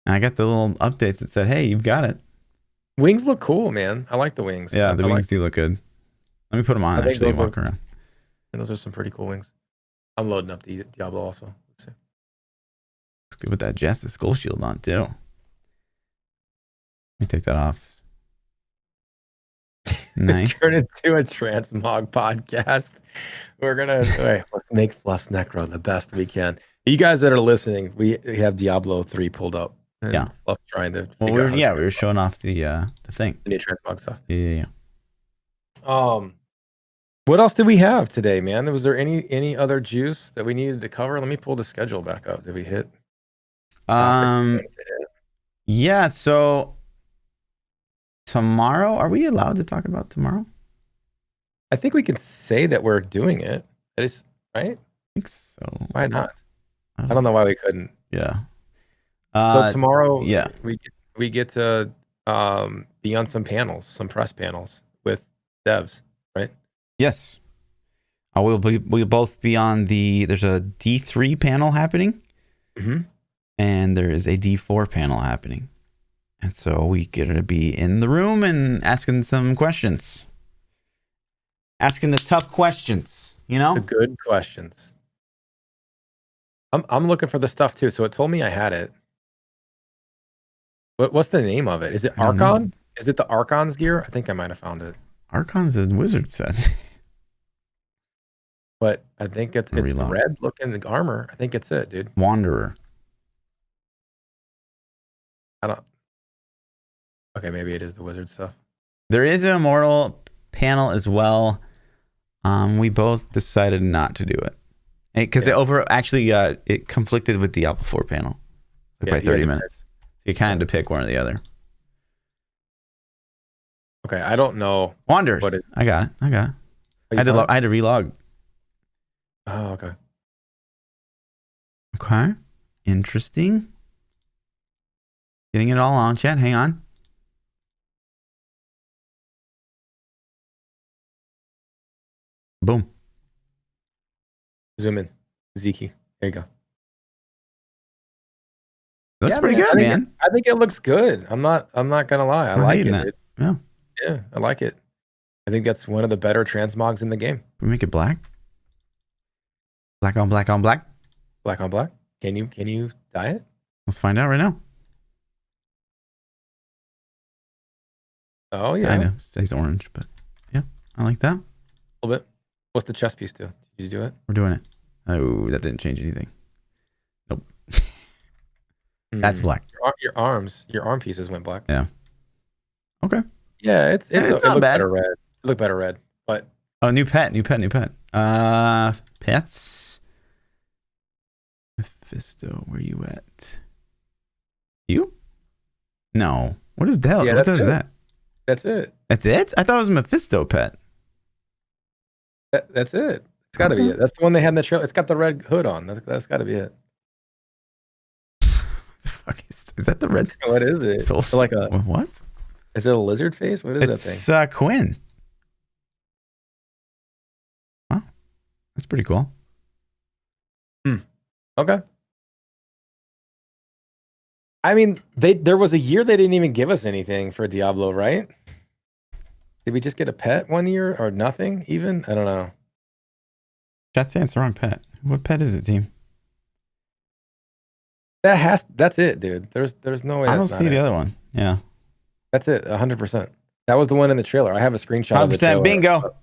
And I got the little updates that said, "Hey, you've got it." Wings look cool, man. I like the wings. Yeah, the wings do look good. Let me put them on actually and walk around. And those are some pretty cool wings. I'm loading up the Diablo also. Let's see. It's good with that Justice Skull Shield on too. Let me take that off. Nice. Turn into a transmog podcast. We're gonna let's make Fluff's Necro the best we can. You guys that are listening, we have Diablo 3 pulled up. Yeah, Fluff's trying to. Well, we were showing off the thing. The new transmog stuff. Yeah. What else did we have today, man? Was there any other juice that we needed to cover? Let me pull the schedule back up. Did we hit? Yeah. So tomorrow, are we allowed to talk about tomorrow? I think we can say that we're doing it. That is right. I think so. Why not? I don't know why we couldn't. Yeah. So tomorrow, yeah, we get to be on some panels, some press panels with devs, right? Yes. We'll both be on there's a D3 panel happening, and there is a D4 panel happening, and so we get to be in the room and asking some questions, asking the tough questions, the good questions. I'm looking for the stuff too. So it told me I had it. What's the name of it? Is it Archon? Is it the Archon's gear? I think I might have found it. Archon's a wizard set. But I think it's the red looking armor. I think it's it, dude. Wanderer. Okay, maybe it is the wizard stuff. There is an Immortal panel as well. We both decided not to do it because it conflicted with the Diablo 4 panel by 30 minutes. So you kind of had to pick one or the other. Okay, I don't know. Wanderers. I got it. I had to relog. Oh, okay. Okay. Interesting. Getting it all on, chat. Hang on. Boom. Zoom in. Zeke. There you go. That's pretty good, man. I think it looks good. I'm not gonna lie. I like it. Yeah. Yeah, I like it. I think that's one of the better transmogs in the game. Can we make it black? Black on black on black? Black on black? Can you dye it? Let's find out right now. Oh yeah. I know. It stays orange, but yeah, I like that. A little bit. What's the chest piece do? Did you do it? We're doing it. Oh, that didn't change anything. Nope. That's black. Your arm pieces went black. Yeah. Okay. Yeah, it's not bad. Better red. It looked better red, but new pet. Pets. Mephisto, where you at? You? No. What is that? Yeah, what is that? That's it. That's it? I thought it was Mephisto pet. That's it. It's got to be it. That's the one they had in the trailer. It's got the red hood on. That's got to be it. Is that the red? What is it? Soul? Like a what? Is it a lizard face? What is that thing? It's Quinn. Wow, that's pretty cool. Okay. I mean, there was a year they didn't even give us anything for Diablo, right? Did we just get a pet one year or nothing even? I don't know. Chat saying it's the wrong pet. What pet is it, team? That's it, dude. There's no way. I don't see the other one. Yeah. That's it, 100%. That was the one in the trailer. I have a screenshot of the trailer. 100% bingo.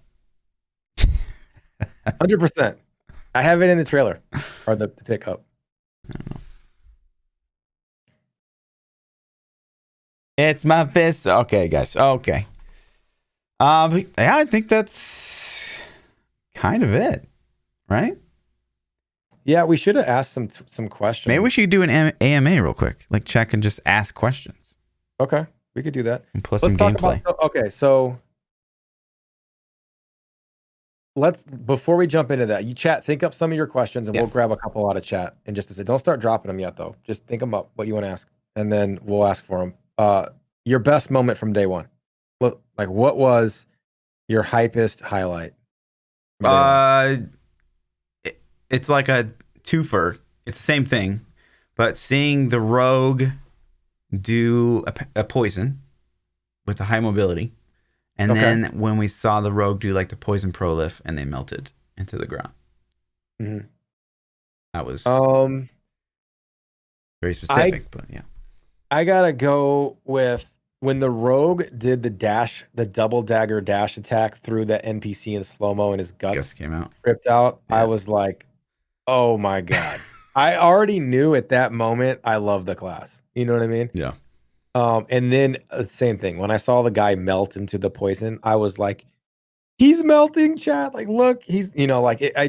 100%. I have it in the trailer or the pickup. I don't know. It's my fist. Okay, guys. Okay. Yeah, I think that's kind of it, right? Yeah, we should have asked some questions. Maybe we should do an AMA real quick, like check and just ask questions. Okay, we could do that. And plus Let's some talk gameplay. So before we jump into that, you chat, think up some of your questions, and we'll grab a couple out of chat in just a second. Don't start dropping them yet, though. Just think them up, what you want to ask, and then we'll ask for them. Your best moment from day one. Look, like what was your hypest highlight? It's like a twofer. It's the same thing, but seeing the rogue do a poison with a high mobility, and then when we saw the rogue do like the poison prolif and they melted into the ground. Mm-hmm. That was very specific, but yeah. I gotta go with when the rogue did the double dagger dash attack through the NPC in slow-mo and his guts came out, ripped out. Yeah. I was like, oh my God. I already knew at that moment I love the class. You know what I mean? Yeah. And then same thing. When I saw the guy melt into the poison, I was like, he's melting, chat. Like, look, he's, I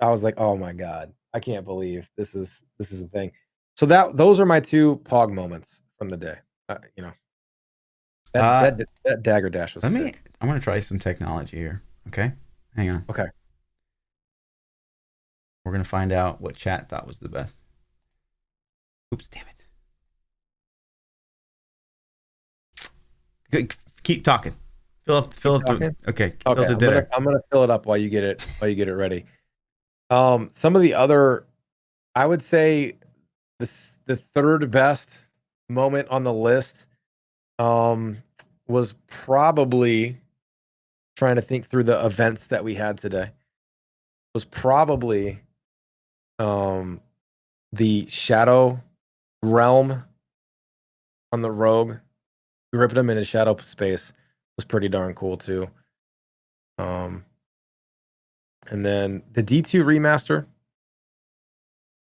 was like, oh my God, I can't believe this is the thing. So those are my two Pog moments from the day. That dagger dash was sick. I'm going to try some technology here. Okay. Hang on. Okay. We're going to find out what chat thought was the best. Oops, damn it. Good. Keep talking. Fill up. Okay. I'm going to fill it up while you get it ready. Some of the other, I would say the third best moment on the list was probably, trying to think through the events that we had today, was probably the Shadow Realm on the Rogue. We ripped him in his shadow space. Was pretty darn cool too. And then the D2 remaster,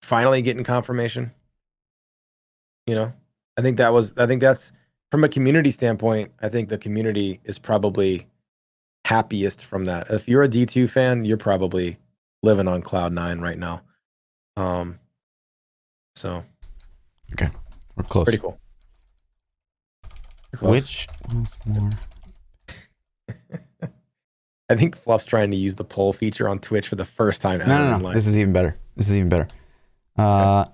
finally getting confirmation. I think that's from a community standpoint. I think the community is probably happiest from that. If you're a D2 fan, you're probably living on cloud 9 right now. So okay, we're close. Pretty cool. Which one's more? I think Fluff's trying to use the poll feature on Twitch for the first time ever. No. This is even better. Okay.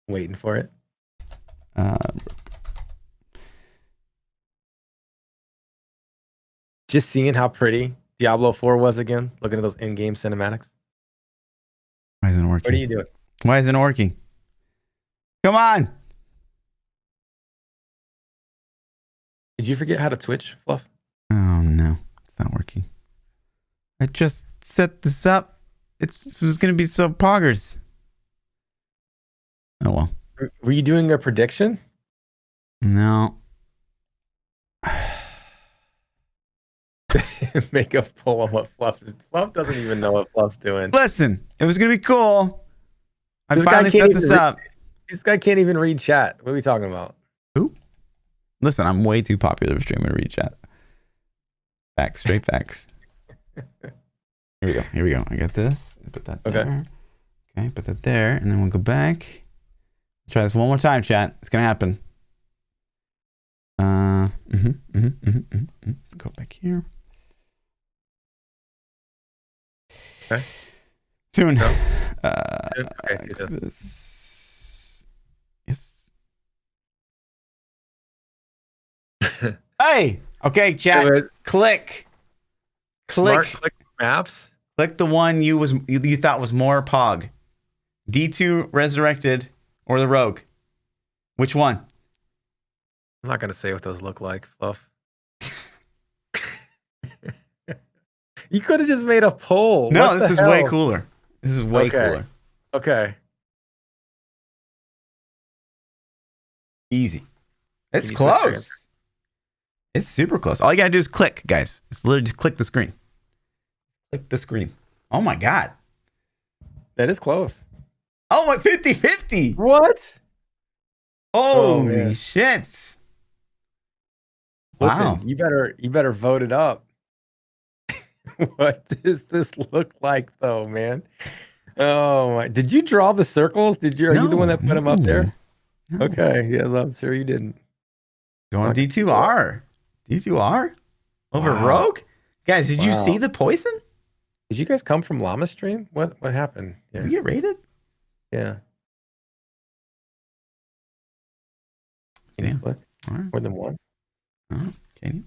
Waiting for it. Just seeing how pretty Diablo 4 was again. Looking at those in-game cinematics. Why isn't it working? What are you doing? Why isn't it working? Come on. Did you forget how to Twitch, Fluff? Oh, no. It's not working. I just set this up. It was going to be so poggers. Oh, well. Were you doing a prediction? No. Make a poll on what Fluff is. Fluff doesn't even know what Fluff's doing. Listen, it was going to be cool. I finally set this up. This guy can't even read chat. What are we talking about? Who? Listen, I'm way too popular for streaming to read chat. Facts, straight facts. Here we go. I got this. Put that there. Okay, put that there, and then we'll go back. Try this one more time, chat. It's gonna happen. Go back here. Okay. Soon. No. Okay, too soon. This. Yes. Hey. Okay, chat. Click. Smart click maps. Click the one you thought was more Pog. D2 Resurrected or the Rogue. Which one? I'm not gonna say what those look like, Fluff. You could have just made a poll. No, What this the is hell? way cooler. This is way cooler. Okay. Easy. It's Can you switch your close. It's super close. All you gotta do is click, guys. It's literally just click the screen. Click the screen. Oh my god. That is close. Oh my 50-50. What? Holy man. shit. Listen, Wow. you better vote it up. What does this look like though, man? Oh my, did you draw the circles? Are you the one that put them up there? No. Okay, yeah, I'm sure you didn't. Going D2R. D2R? Over Wow. Rogue? Guys, did you see Wow. the poison? Did you guys come from Llama Stream? What happened? Did we get raided? Yeah. Can you click All right. more than one? Can you?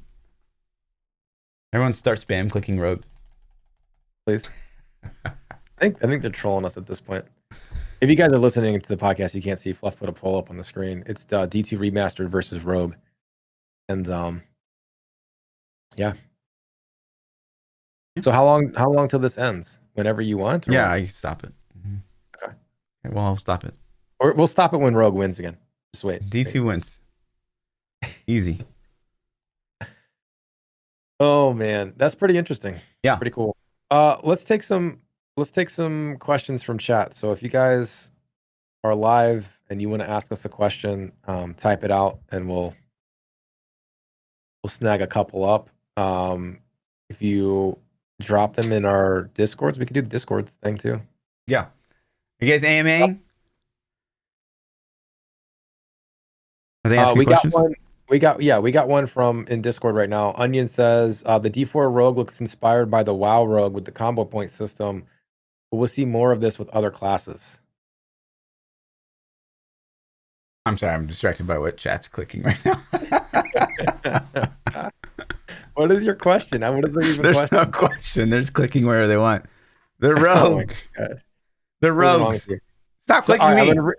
Everyone start spam clicking Rogue. Please. I think they're trolling us at this point. If you guys are listening to the podcast, you can't see Fluff put a poll up on the screen. It's D2 Remastered versus Rogue. And yeah. So how long till this ends? Whenever you want? Yeah, what? I stop it. Okay. Well, I'll stop it. Or we'll stop it when Rogue wins again. Just wait. D2 wins. Easy. Oh man, that's pretty interesting. Yeah. Pretty cool. Let's take some questions from chat. So if you guys are live and you want to ask us a question, type it out and we'll snag a couple up. If you drop them in our Discords, we could do the Discord thing too. Yeah. You guys AMA? Are they asking questions? We got one from in Discord right now. Onion says the D4 Rogue looks inspired by the WoW Rogue with the combo point system. But we'll see more of this with other classes. I'm sorry, I'm distracted by what chat's clicking right now. What is your question? What is the even There's question? no question. They're just clicking wherever they want. They're Oh my rogue. God. They're What's wrong rogues. with you? Stop So, clicking all right, me.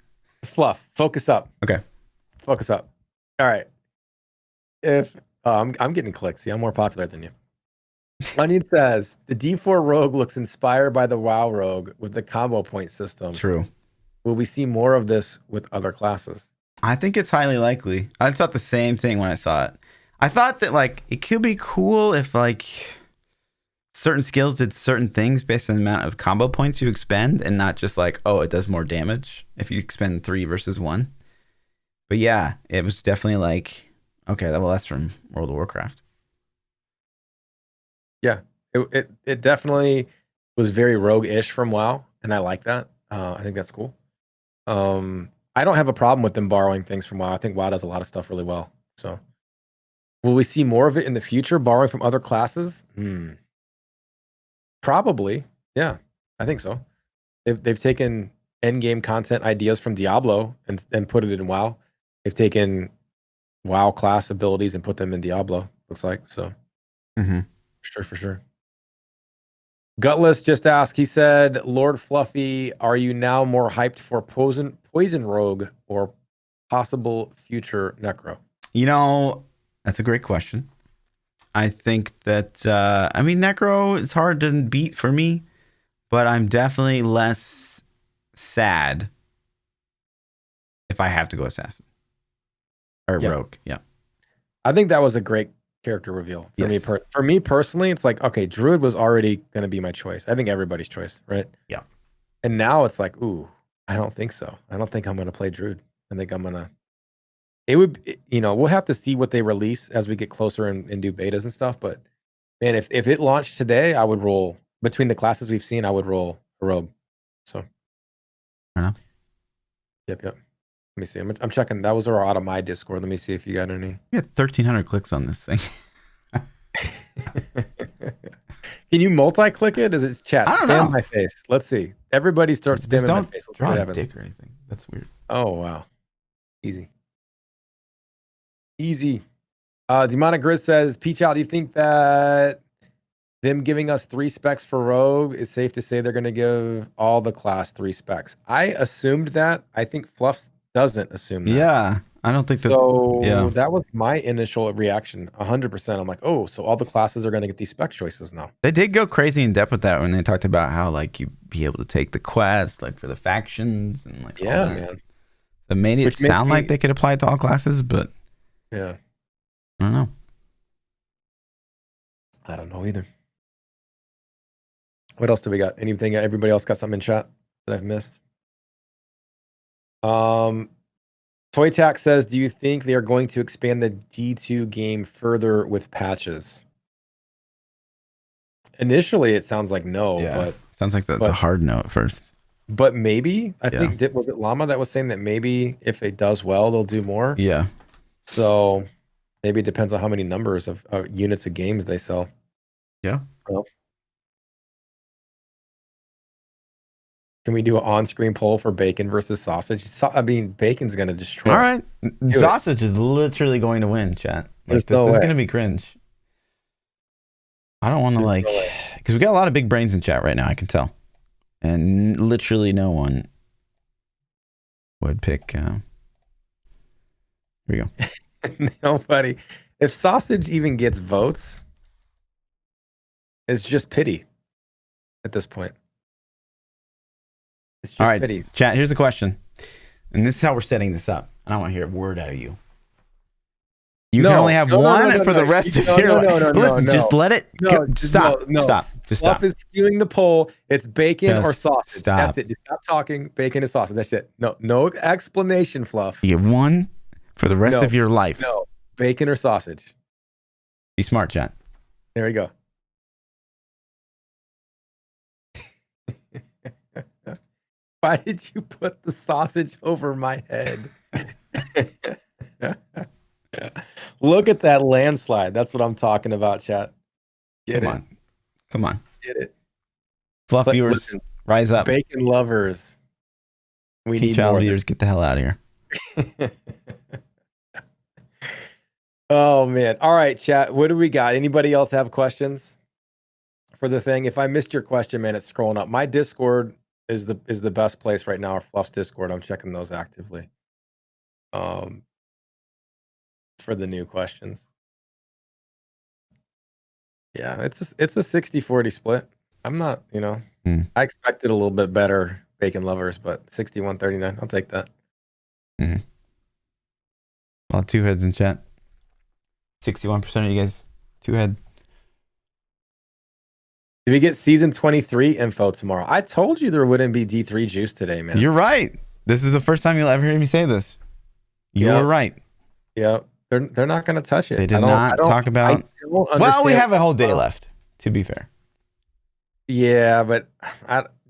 Fluff, focus up. Okay. Focus up. All right. If I'm getting clicks. See, I'm more popular than you. Onion says the D4 Rogue looks inspired by the WoW Rogue with the combo point system. True. Will we see more of this with other classes? I think it's highly likely. I thought the same thing when I saw it. I thought that like it could be cool if like certain skills did certain things based on the amount of combo points you expend and not just like, oh, it does more damage if you expend 3 versus 1. But yeah, it was definitely like, okay, well, that's from World of Warcraft. Yeah, it definitely was very rogue-ish from WoW, and I like that. I think that's cool. I don't have a problem with them borrowing things from WoW. I think WoW does a lot of stuff really well. So, will we see more of it in the future, borrowing from other classes? Probably. Yeah, I think so. They've taken end-game content ideas from Diablo and put it in WoW. They've taken WoW class abilities and put them in Diablo. Looks like so. For sure. Gutless just asked. He said, "Lord Fluffy, are you now more hyped for Poison Rogue or possible future Necro?" You know, that's a great question. I think that I mean Necro, it's hard to beat for me, but I'm definitely less sad if I have to go assassin or rogue. Yeah, I think that was a great character reveal for me. For me personally, it's like, okay, Druid was already going to be my choice. I think everybody's choice, right? Yeah. And now it's like, ooh, I don't think so. I don't think I'm going to play Druid. I think I'm going to. It would, we'll have to see what they release as we get closer and do betas and stuff. But man, if it launched today, I would roll between the classes we've seen. I would roll a rogue. So I don't know. Yep. Let me see. I'm checking. That was out of my Discord. Let me see if you got any. We had 1,300 clicks on this thing. Can you multi-click it? Does it chat? I don't Spam know. my face. Let's see. Everybody starts Just spamming my don't face. Let's see draw what a happens. dick or anything. That's weird. Oh wow. Easy. Demonic Grizz says, ThaPChild, do you think that them giving us 3 specs for Rogue is safe to say they're going to give all the class 3 specs? I assumed that. I think Fluff doesn't assume that. Yeah, I don't think so. Yeah, That was my initial reaction. 100%. I'm like, oh, so all the classes are going to get these spec choices now. they did go crazy in depth with that when they talked about how like you be able to take the quest like for the factions and like Yeah, all that. man. It made it Which makes sound me- like they could apply it to all classes, but Yeah. I don't know. I don't know either. What else do we got? Anything? Everybody else got something in chat that I've missed? Toy Tack says, do you think they are going to expand the D2 game further with patches? Initially, it sounds like no, Sounds like that's a hard no at first. but maybe. I Yeah. think, was it Llama that was saying that maybe if it does well, they'll do more? Yeah. So maybe it depends on how many numbers of units of games they sell. Yeah. Well, can we do an on-screen poll for bacon versus sausage? I mean, bacon's going to destroy. All right. Do Sausage is literally going to win, chat. Like, There's this no is way. going to be cringe. I don't want to There's like, no way. because we got a lot of big brains in chat right now, I can tell. And literally no one would pick. Here we go. Nobody. If sausage even gets votes, it's just pity at this point. It's just All right, pity. chat, here's the question. And this is how we're setting this up. I don't want to hear a word out of you. You can only have one for the rest of your life. Listen, just let it go. Stop. Stop. Just stop. Fluff is skewing the poll. It's bacon or Just sausage. stop. That's it. Just stop talking. Bacon and sausage. That's it. No explanation, Fluff. You get one for the rest No. of your life. No. Bacon or sausage. Be smart, chat. There we go. Why did you put the sausage over my head? Look at that landslide. That's what I'm talking about, chat. Come on. Get it. Fluff But viewers, listen, rise up. Bacon lovers. We need ThaPChild more. viewers, get the hell out of here. Oh man. All right, chat. What do we got? Anybody else have questions for the thing? If I missed your question, man, it's scrolling up. My Discord is the best place right now, or Fluff's Discord. I'm checking those actively. For the new questions. Yeah, it's a 60-40 split. I'm not, I expected a little bit better bacon lovers, but 61-39. I'll take that. A lot of two heads in chat. 61% of you guys, two head. Did we get season 23 info tomorrow? I told you there wouldn't be D3 juice today, man. You're right. This is the first time you'll ever hear me say this. You were right. Yeah, they're not going to touch it. They did not talk about. Well, we have a whole day left. To be fair. Yeah, but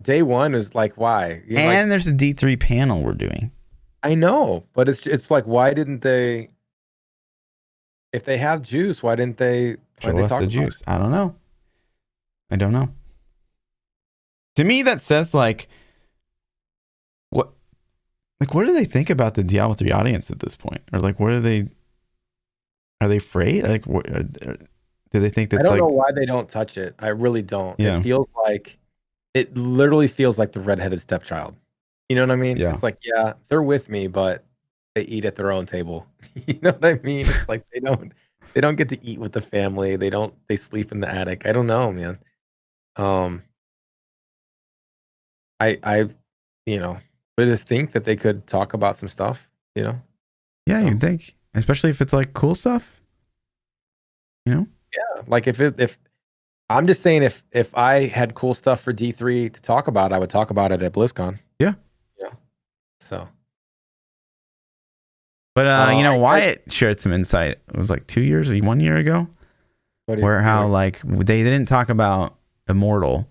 day one is like, why? And there's a D3 panel we're doing. I know, but it's like, why didn't they? If they have juice, why didn't they? Show us the juice. I don't know. To me, that says like, what do they think about the Diablo 3 audience at this point? Or like, are they afraid? Like, do they think that's I don't know why they don't touch it. I really don't. Yeah. It literally feels like the redheaded stepchild. You know what I mean? Yeah. It's like, yeah, they're with me, but they eat at their own table. You know what I mean? It's like they don't get to eat with the family. They sleep in the attic. I don't know, man. I would think that they could talk about some stuff, Yeah, you'd think. Especially if it's like cool stuff. Yeah. Like if I'm just saying if I had cool stuff for D3 to talk about, I would talk about it at BlizzCon. Yeah. Yeah. So. But Wyatt shared some insight. It was like 2 years or 1 year ago. Like they didn't talk about Immortal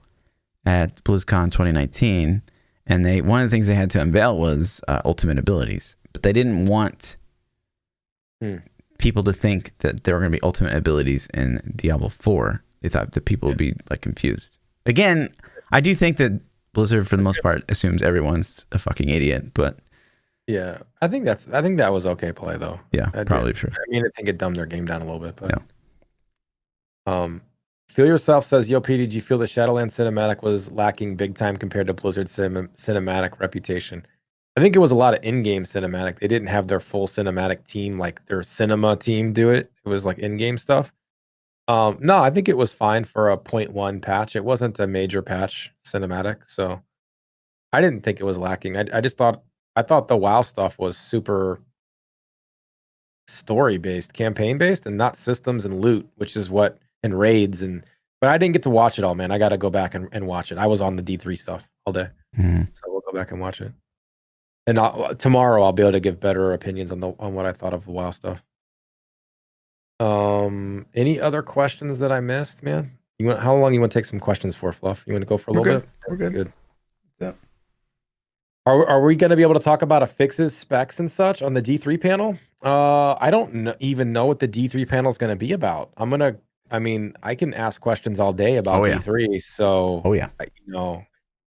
at BlizzCon 2019, And one of the things they had to unveil was ultimate abilities, but they didn't want people to think that there were going to be ultimate abilities in Diablo 4. They thought that people would be like confused. Again, I do think that Blizzard, for the most part, assumes everyone's a fucking idiot, but yeah, I think that was okay play though. Yeah, probably true. I mean, I think it dumbed their game down a little bit, but yeah. Feel Yourself says, "Yo, P, did you feel the Shadowlands cinematic was lacking big time compared to Blizzard's cinematic reputation?" I think it was a lot of in-game cinematic. They didn't have their full cinematic team, like their cinema team, do it. It was like in-game stuff. No, I think it was fine for a 0.1 patch. It wasn't a major patch cinematic, so I didn't think it was lacking. I thought the WoW stuff was super story-based, campaign-based, and not systems and loot, which is what and raids but I didn't get to watch it all, man. I got to go back and watch it. I was on the D3 stuff all day, so we'll go back and watch it. And tomorrow I'll be able to give better opinions on what I thought of the WoW stuff. Any other questions that I missed, man? How long you want to take some questions for, Fluff? You want to go for a little bit? We're good. Yeah. Are we going to be able to talk about fixes, specs, and such on the D3 panel? I don't even know what the D3 panel is going to be about. I can ask questions all day about D3. So,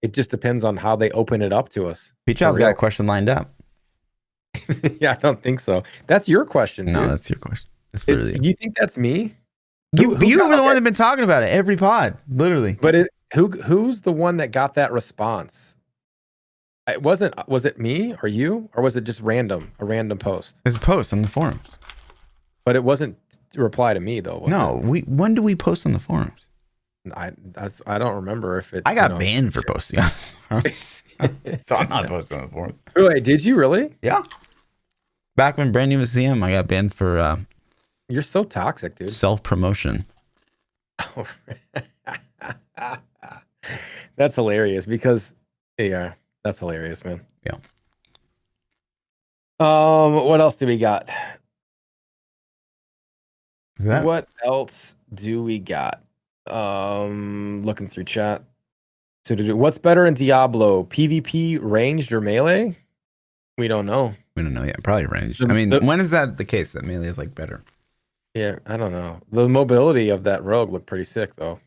it just depends on how they open it up to us. ThaPChild's got a question lined up. Yeah, I don't think so. That's your question. No, dude. That's your question. You think that's me? You were the one that been talking about it every pod, literally. But who's the one that got that response? Was it me or you, or was it just a random post? It's a post on the forums. But it wasn't a reply to me though. When do we post on the forums? I don't remember if it. I got banned for posting on the forums. So I'm not posting on the forums. Wait, did you really? Yeah. Back when Brand New was CM, I got banned for you're so toxic, dude. Self-promotion. That's hilarious because that's hilarious, man. Yeah. What else do we got? That? What else do we got? Looking through chat. So what's better in Diablo? PvP, ranged, or melee? We don't know. We don't know yet. Probably ranged. When is that the case that melee is like better? Yeah, I don't know. The mobility of that rogue looked pretty sick though.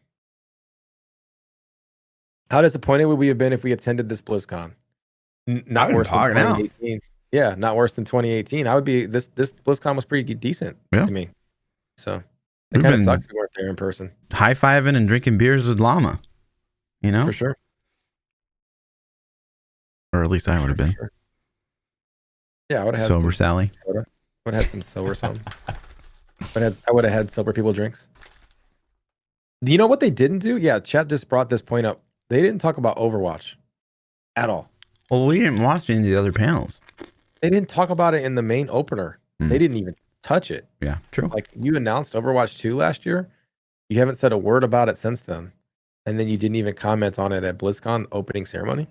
How disappointed would we have been if we attended this BlizzCon? Not worse than 2018. Yeah, not worse than 2018. I would be this BlizzCon was pretty decent to me. So it kind of sucks we weren't there in person. High-fiving and drinking beers with Llama. You know? For sure. Or at least I would have been. Sure. Yeah, I would have had sober Sally. Soda. Would have had some sober something. I would have had sober people drinks. Do you know what they didn't do? Yeah, chat just brought this point up. They didn't talk about Overwatch at all. Well, we didn't watch any of the other panels. They didn't talk about it in the main opener. They didn't even touch it. Yeah, true. Like you announced Overwatch 2 last year. You haven't said a word about it since then. And then you didn't even comment on it at BlizzCon opening ceremony.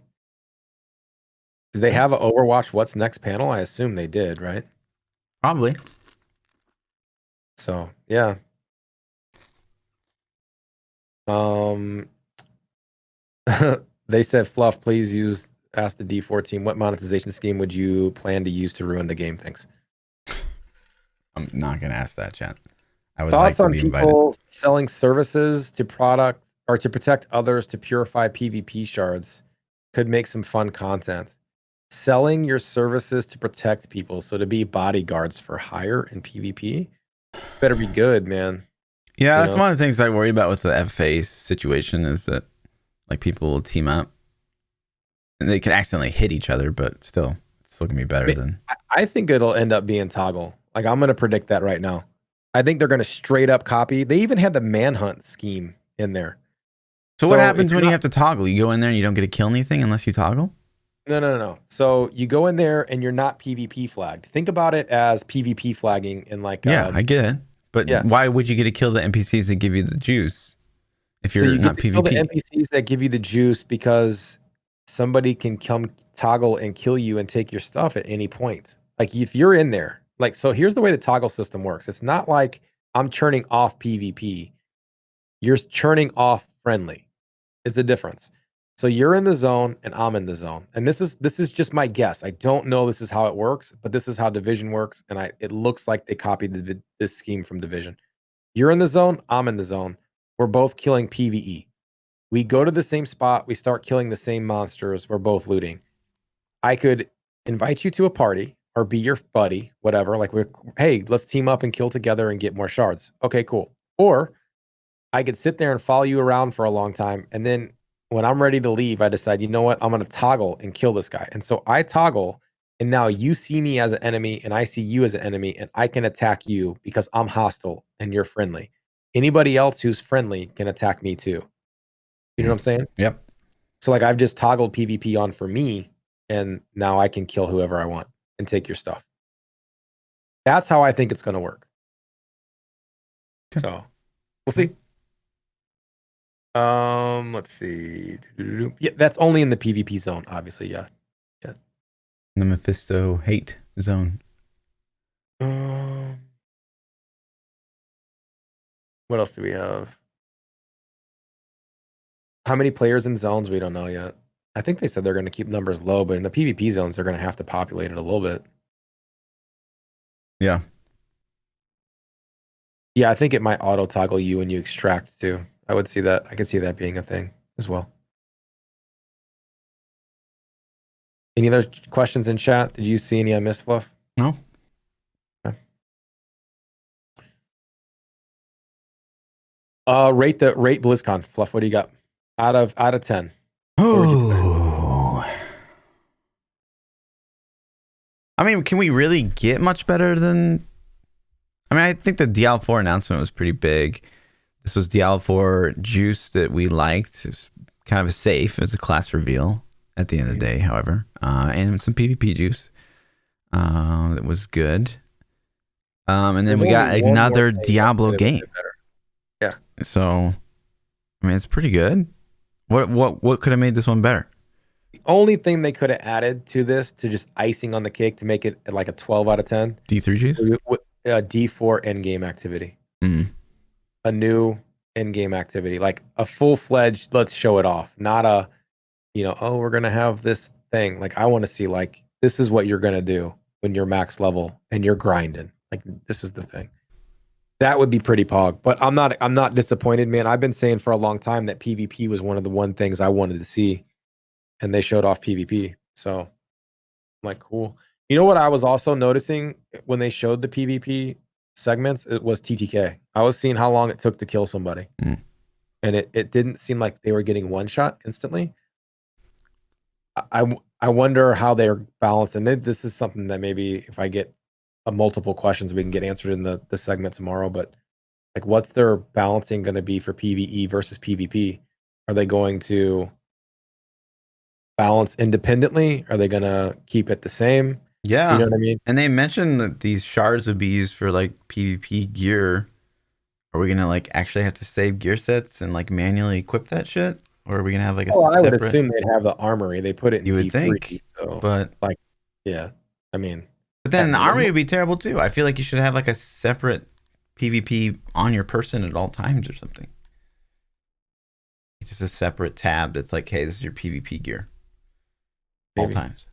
Did they have an Overwatch What's Next panel? I assume they did, right? Probably. So, yeah. They said, Fluff, please ask the D4 team, what monetization scheme would you plan to use to ruin the game? Thanks. I'm not going to ask that, chat. I would Thoughts like on to be people invited. Selling services to product or to protect others to purify PvP shards could make some fun content. Selling your services to protect people, so to be bodyguards for hire in PvP, better be good, man. Yeah, that's one of the things I worry about with the FA situation is that like people will team up and they can accidentally hit each other, but still, it's still gonna be better than. I think it'll end up being toggle. Like I'm gonna predict that right now. I think they're gonna straight up copy. They even had the manhunt scheme in there. So what happens when you have to toggle? You go in there and you don't get to kill anything unless you toggle? No. So you go in there and you're not PvP flagged. Think about it as PvP flagging in like. Yeah, I get it. But why would you get to kill the NPCs that give you the juice if you're not PvP? Kill the NPCs that give you the juice because somebody can come toggle and kill you and take your stuff at any point. Like if you're in there, like, so here's the way the toggle system works. It's not like I'm turning off PvP. You're turning off friendly. It's a difference. So you're in the zone and I'm in the zone. And this is just my guess. I don't know this is how it works, but this is how Division works. And it looks like they copied this scheme from Division. You're in the zone, I'm in the zone. We're both killing PvE. We go to the same spot, we start killing the same monsters, we're both looting. I could invite you to a party or be your buddy, whatever. Like, hey, let's team up and kill together and get more shards. Okay, cool. Or I could sit there and follow you around for a long time. And then when I'm ready to leave, I decide, you know what? I'm going to toggle and kill this guy. And so I toggle, and now you see me as an enemy and I see you as an enemy, and I can attack you because I'm hostile and you're friendly. Anybody else who's friendly can attack me too. You know what I'm saying? Yep. So like I've just toggled PvP on for me, and now I can kill whoever I want and take your stuff. That's how I think it's going to work. Okay. So we'll see. Let's see. Yeah, that's only in the PvP zone, obviously. Yeah. The Mephisto hate zone. What else do we have? How many players in zones? We don't know yet. I think they said they're going to keep numbers low, but in the PvP zones, they're going to have to populate it a little bit. Yeah. Yeah, I think it might auto toggle you when you extract too. I would see that. I could see that being a thing as well. Any other questions in chat? Did you see any I missed, Fluff? No. Okay. Rate BlizzCon, Fluff. What do you got? Out of 10. Oh. I mean, can we really get much better than? I mean, I think the Diablo 4 announcement was pretty big. This was Diablo 4 juice that we liked. It was kind of safe. It was a class reveal at the end of the day, however. And some PvP juice. That was good. And then we got another Diablo game. Yeah. So, I mean, it's pretty good. What could have made this one better? The only thing they could have added to this, to just icing on the cake to make it like a 12 out of 10. D3 juice? D4 endgame activity. Mm. A new endgame activity, like a full-fledged, let's show it off. Not a, oh, we're going to have this thing. Like, I want to see, like, this is what you're going to do when you're max level and you're grinding. Like, this is the thing. That would be pretty pog. But I'm not disappointed, man. I've been saying for a long time that PvP was one of the things I wanted to see. And they showed off PvP. So I'm like, cool. You know what I was also noticing when they showed the PvP segments? It was TTK. I was seeing how long it took to kill somebody. Mm. And it didn't seem like they were getting one shot instantly. I wonder how they're balanced. And this is something that maybe if I get multiple questions, we can get answered in the segment tomorrow. But like, what's their balancing going to be for PvE versus PvP? Are they going to balance independently? Are they going to keep it the same? Yeah. You know what I mean? And they mentioned that these shards would be used for like PvP gear. Are we going to like actually have to save gear sets and like manually equip that shit? Or are we going to have like a separate... I would separate... assume they'd have the armory. They put it in you would D3, think, so but like, yeah, I mean. But then the armory would be terrible too. I feel like you should have like a separate PvP on your person at all times or something. Just a separate tab that's like, hey, this is your PvP gear. Maybe. All times.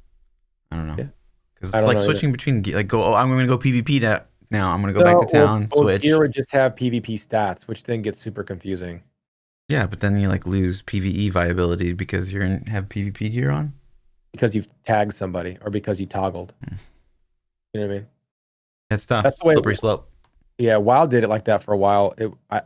I don't know. Yeah. Because it's like switching between, like, I'm going to go PvP now. I'm going to go back to town, switch. Gear would just have PvP stats, which then gets super confusing. Yeah, but then you like lose PvE viability because you're have PvP gear on? Because you've tagged somebody or because you toggled. You know what I mean? That's tough. That's slippery slope. Yeah, WoW did it like that for a while.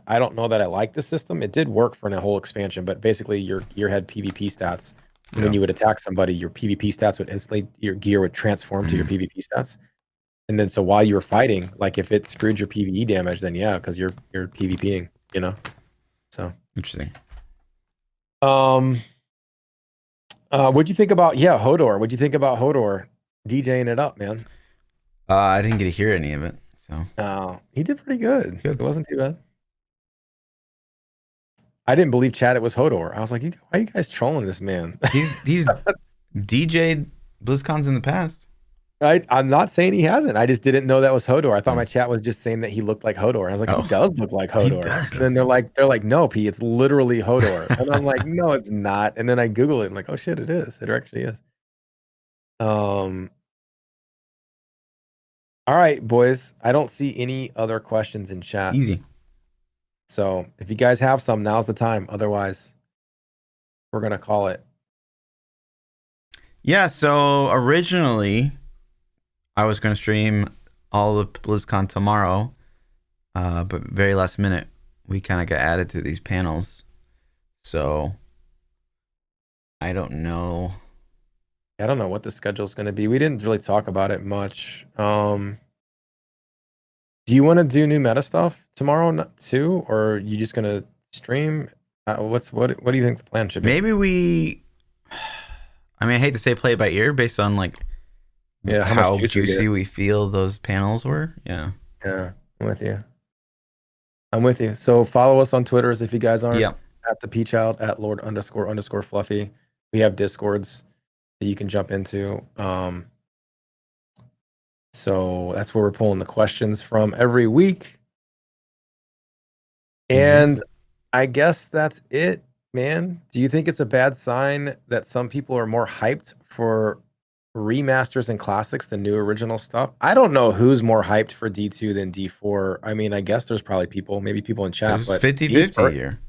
I don't know that I like the system. It did work for a whole expansion, but basically your gear had PvP stats. And when you would attack somebody, your PvP stats would instantly, your gear would transform to your PvP stats. And then so while you were fighting, like if it screwed your PvE damage, then yeah, because you're PvPing, you know? So interesting. What'd you think about Hodor? What'd you think about Hodor DJing it up, man? I didn't get to hear any of it. So he did pretty good. It wasn't too bad. I didn't believe Chad it was Hodor. I was like, why are you guys trolling this man? He's DJ'd BlizzCons in the past. I'm not saying he hasn't. I just didn't know that was Hodor. I thought my chat was just saying that he looked like Hodor. And I was like, he does look like Hodor. does And then they're like, no, P, it's literally Hodor. And I'm like, no, it's not. And then I Google it. I'm like, oh shit, it is. It actually is. All right, boys. I don't see any other questions in chat. Easy. So if you guys have some, now's the time. Otherwise, we're gonna call it. Yeah. So originally, I was going to stream all of BlizzCon tomorrow, but very last minute, we kind of got added to these panels. So I don't know. I don't know what the schedule's going to be. We didn't really talk about it much. Do you want to do new meta stuff tomorrow too, or are you just going to stream? What do you think the plan should be? Maybe we. I mean, I hate to say play it by ear based on like how juicy we feel those panels were. Yeah. Yeah, I'm with you. So follow us on Twitters if you guys aren't. Yeah. At ThaPChild, at Lord__Fluffy. We have Discords that you can jump into. So that's where we're pulling the questions from every week. And I guess that's it, man. Do you think it's a bad sign that some people are more hyped for remasters and classics than new original stuff? I don't know who's more hyped for D2 than D4. I mean, I guess there's probably people, maybe people in chat, but 50-50 here.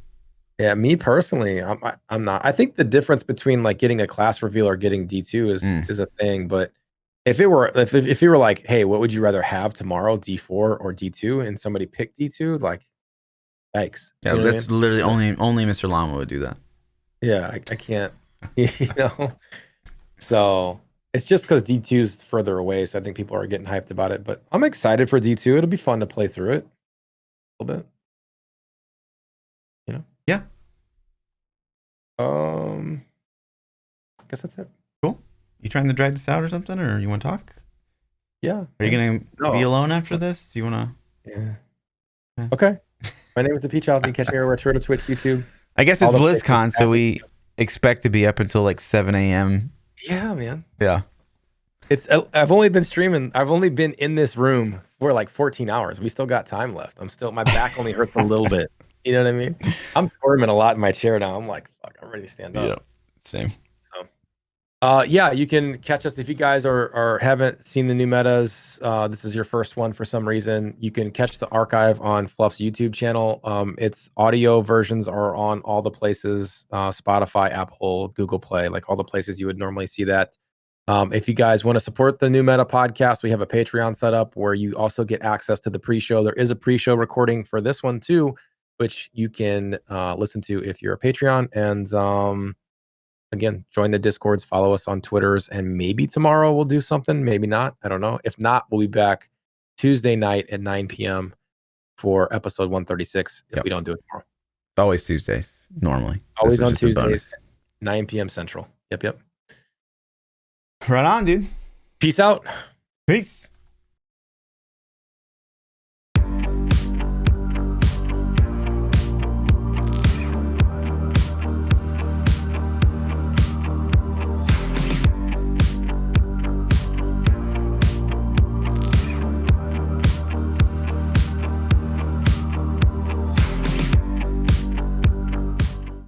Yeah, me personally, I'm not. I think the difference between like getting a class reveal or getting D2 is a thing, but if you were like, hey, what would you rather have tomorrow, D4 or D2, and somebody picked D2, like, yikes. Yeah, you know that's literally only Mr. Llama would do that. Yeah, I can't, you know. So it's just because D2 is further away, so I think people are getting hyped about it. But I'm excited for D2. It'll be fun to play through it a little bit. You know? Yeah. I guess that's it. Cool. You trying to drag this out or something, or you want to talk? Yeah. Are you gonna be alone after this? Do you want to? Yeah. Okay. My name is ThaPChild. You can catch me everywhere: Twitter, Twitch, YouTube. I guess it's BlizzCon, so we expect to be up until like 7 a.m. Yeah, man. Yeah. I've only been streaming. I've only been in this room for like 14 hours. We still got time left. My back only hurts a little bit. You know what I mean? I'm squirming a lot in my chair now. I'm like, fuck, I'm ready to stand up. Yeah, same. So, yeah, you can catch us if you guys haven't seen the new metas. This is your first one for some reason. You can catch the archive on Fluff's YouTube channel. Its audio versions are on all the places: Spotify, Apple, Google Play, like all the places you would normally see that. If you guys want to support the New Meta podcast, we have a Patreon set up where you also get access to the pre-show. There is a pre-show recording for this one too, which you can listen to if you're a Patreon. And again, join the Discords, follow us on Twitters, and maybe tomorrow we'll do something. Maybe not. I don't know. If not, we'll be back Tuesday night at 9 p.m. for episode 136 if we don't do it tomorrow. It's always Tuesdays, normally. Always on Tuesdays, 9 p.m. Central. Yep. Right on, dude. Peace out. Peace.